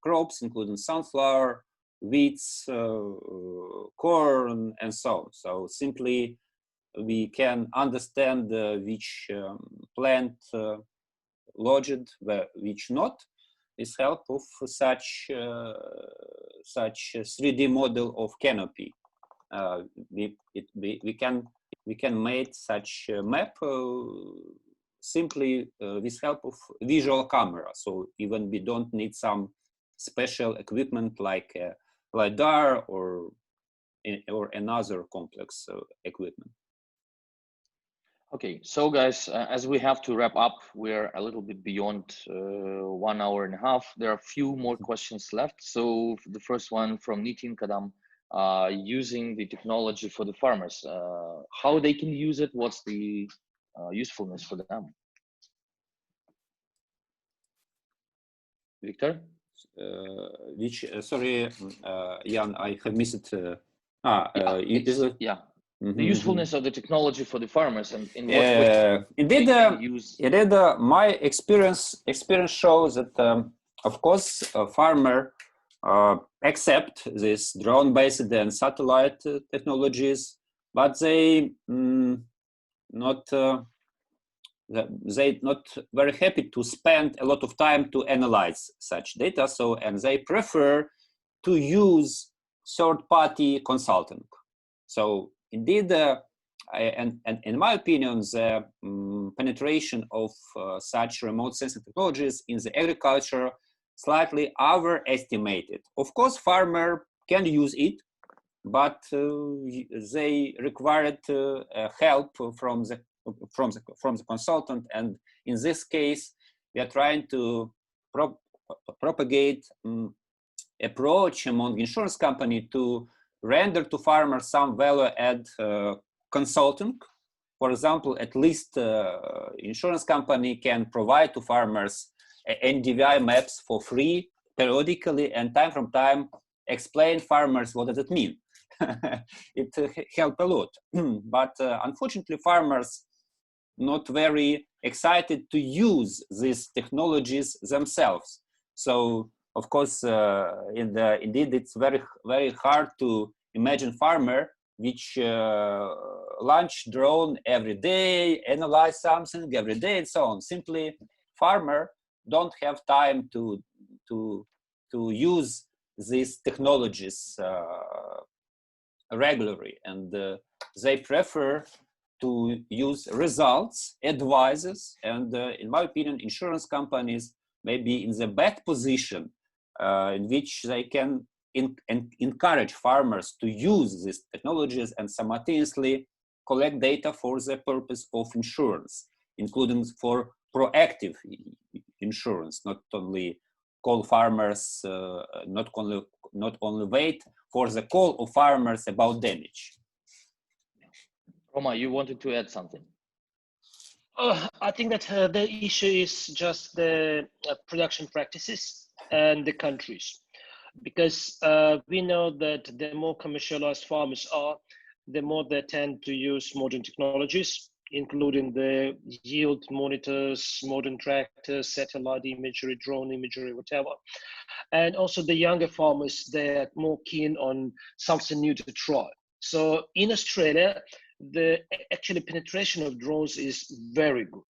crops, including sunflower, wheats, corn, and so on. So simply we can understand which plant lodged, which not, with help of such 3D model of canopy. We can make such a map simply with help of visual camera. So even we don't need some special equipment like LiDAR or another complex equipment. Okay, so guys, as we have to wrap up, we're a little bit beyond 1 hour and a half. There are a few more questions left. So the first one from Nitin Kadam, using the technology for the farmers, how they can use it, what's the usefulness for them? Victor? sorry, Jan, I have missed. The usefulness of the technology for the farmers and in what way indeed, use. Indeed, my experience shows that, of course, a farmer accept this drone-based and satellite technologies, but they not very happy to spend a lot of time to analyze such data. So, and they prefer to use third-party consulting. So, indeed, and in my opinion, the penetration of such remote sensing technologies in the agriculture slightly overestimated. Of course, farmer can use it, but they required help from the consultant. And in this case, we are trying to propagate approach among insurance company to render to farmers some value-add consulting. For example, at least insurance company can provide to farmers NDVI maps for free periodically, and time from time explain farmers what does it mean. It helped a lot. But unfortunately, farmers not very excited to use these technologies themselves. So of course, indeed, it's very, very hard to imagine farmer which launch drone every day, analyze something every day, and so on. Simply, farmer don't have time to use these technologies regularly, and they prefer to use results, advices, and in my opinion, insurance companies may be in the bad position in which they can encourage farmers to use these technologies and simultaneously collect data for the purpose of insurance, including for proactive insurance, not only call farmers, not only wait for the call of farmers about damage. Roma, you wanted to add something? I think that the issue is just the production practices and the countries, because we know that the more commercialized farmers are, the more they tend to use modern technologies, including the yield monitors, modern tractors, satellite imagery, drone imagery, whatever. And also the younger farmers, they're more keen on something new to try. So in Australia, the actually penetration of drones is very good.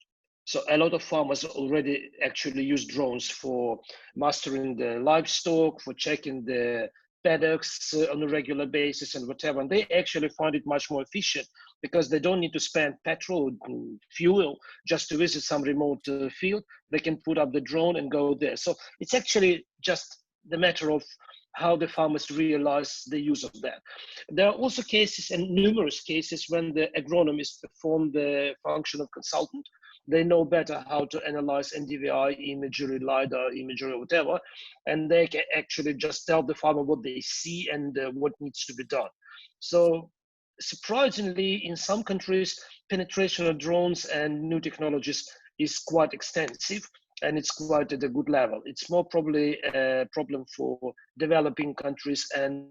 So a lot of farmers already actually use drones for mastering the livestock, for checking the paddocks on a regular basis and whatever. And they actually find it much more efficient because they don't need to spend petrol, fuel, just to visit some remote field. They can put up the drone and go there. So it's actually just the matter of how the farmers realize the use of that. There are also cases, and numerous cases, when the agronomists perform the function of consultant. They know better how to analyze NDVI imagery, LiDAR imagery, whatever, and they can actually just tell the farmer what they see and what needs to be done. So surprisingly, in some countries, penetration of drones and new technologies is quite extensive, and it's quite at a good level. It's more probably a problem for developing countries and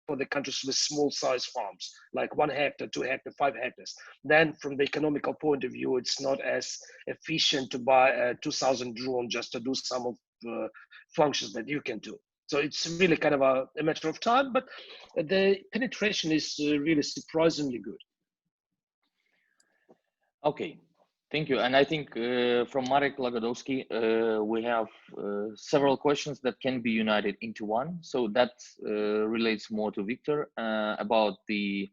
for the countries with small size farms, like 1 hectare, 2 hectare, 5 hectares. Then from the economical point of view, it's not as efficient to buy a 2,000 drone just to do some of the functions that you can do. So it's really kind of a matter of time, but the penetration is really surprisingly good. Okay, thank you. And I think from Marek Lagodowski, we have several questions that can be united into one. So that relates more to Victor about the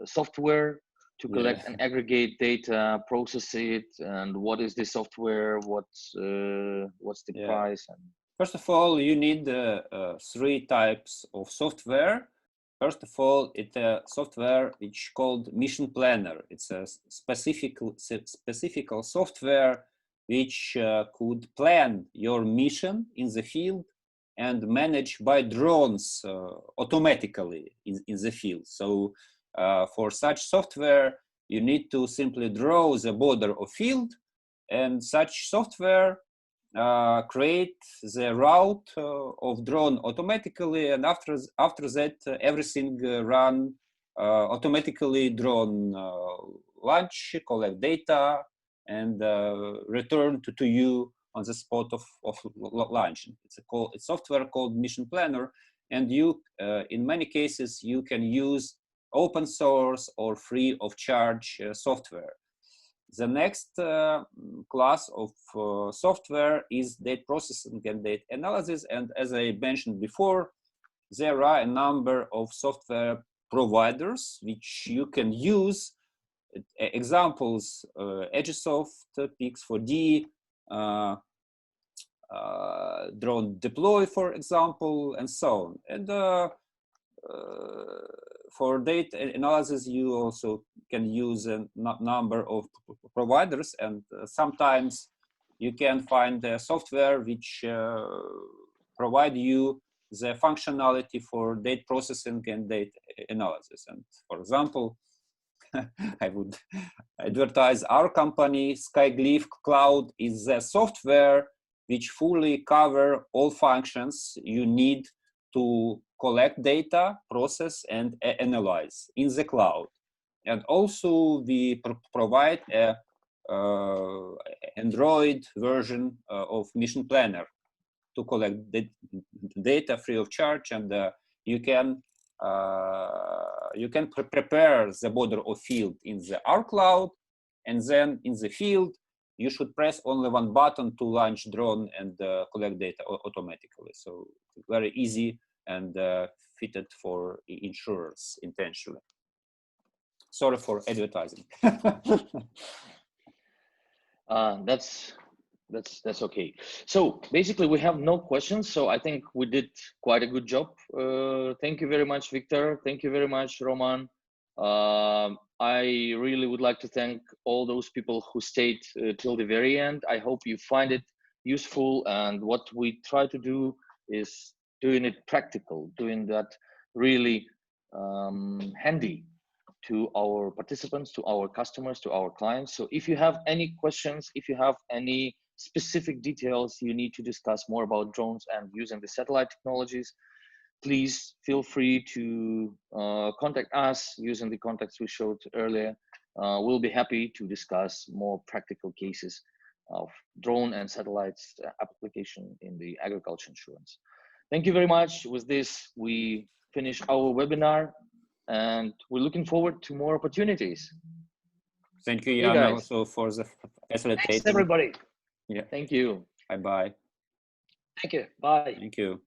software to collect and aggregate data, process it, and what is the software, what's the price? And first of all, you need 3 types of software. First of all, it's a software which called Mission Planner. It's a specific software which could plan your mission in the field and manage by drones automatically in the field. So for such software, you need to simply draw the border of field, and such software create the route of drone automatically, and after that everything run automatically. Drone launch, collect data, and return to you on the spot of launch. It's a software called Mission Planner, and you in many cases you can use open source or free of charge software. The next class of software is data processing and data analysis. And as I mentioned before, there are a number of software providers which you can use. Examples, Agisoft, Pix4D, Drone Deploy, for example, and so on. And for data analysis, you also can use a number of providers, and sometimes you can find a software which provide you the functionality for data processing and data analysis. And for example, I would advertise our company. Skyglyph Cloud is a software which fully cover all functions you need to collect data, process, and analyze in the cloud. And also we provide a Android version of Mission Planner to collect data free of charge, and you can prepare the border of field in the our cloud, and then in the field you should press only one button to launch drone and collect data automatically. So very easy and fitted for insurers intentionally. Sorry for advertising. That's okay. So basically we have no questions. So I think we did quite a good job. Thank you very much, Victor. Thank you very much, Roman. I really would like to thank all those people who stayed till the very end. I hope you find it useful, and what we try to do is doing it practical, doing that really handy to our participants, to our customers, to our clients. So if you have any questions, if you have any specific details you need to discuss more about drones and using the satellite technologies, please feel free to contact us using the contacts we showed earlier. We'll be happy to discuss more practical cases of drone and satellites application in the agriculture insurance. Thank you very much. With this, we finish our webinar, and we're looking forward to more opportunities. Thank you, Jan, also for the facilitating. Thanks, everybody. Yeah. Thank you. Bye-bye. Thank you. Bye. Thank you.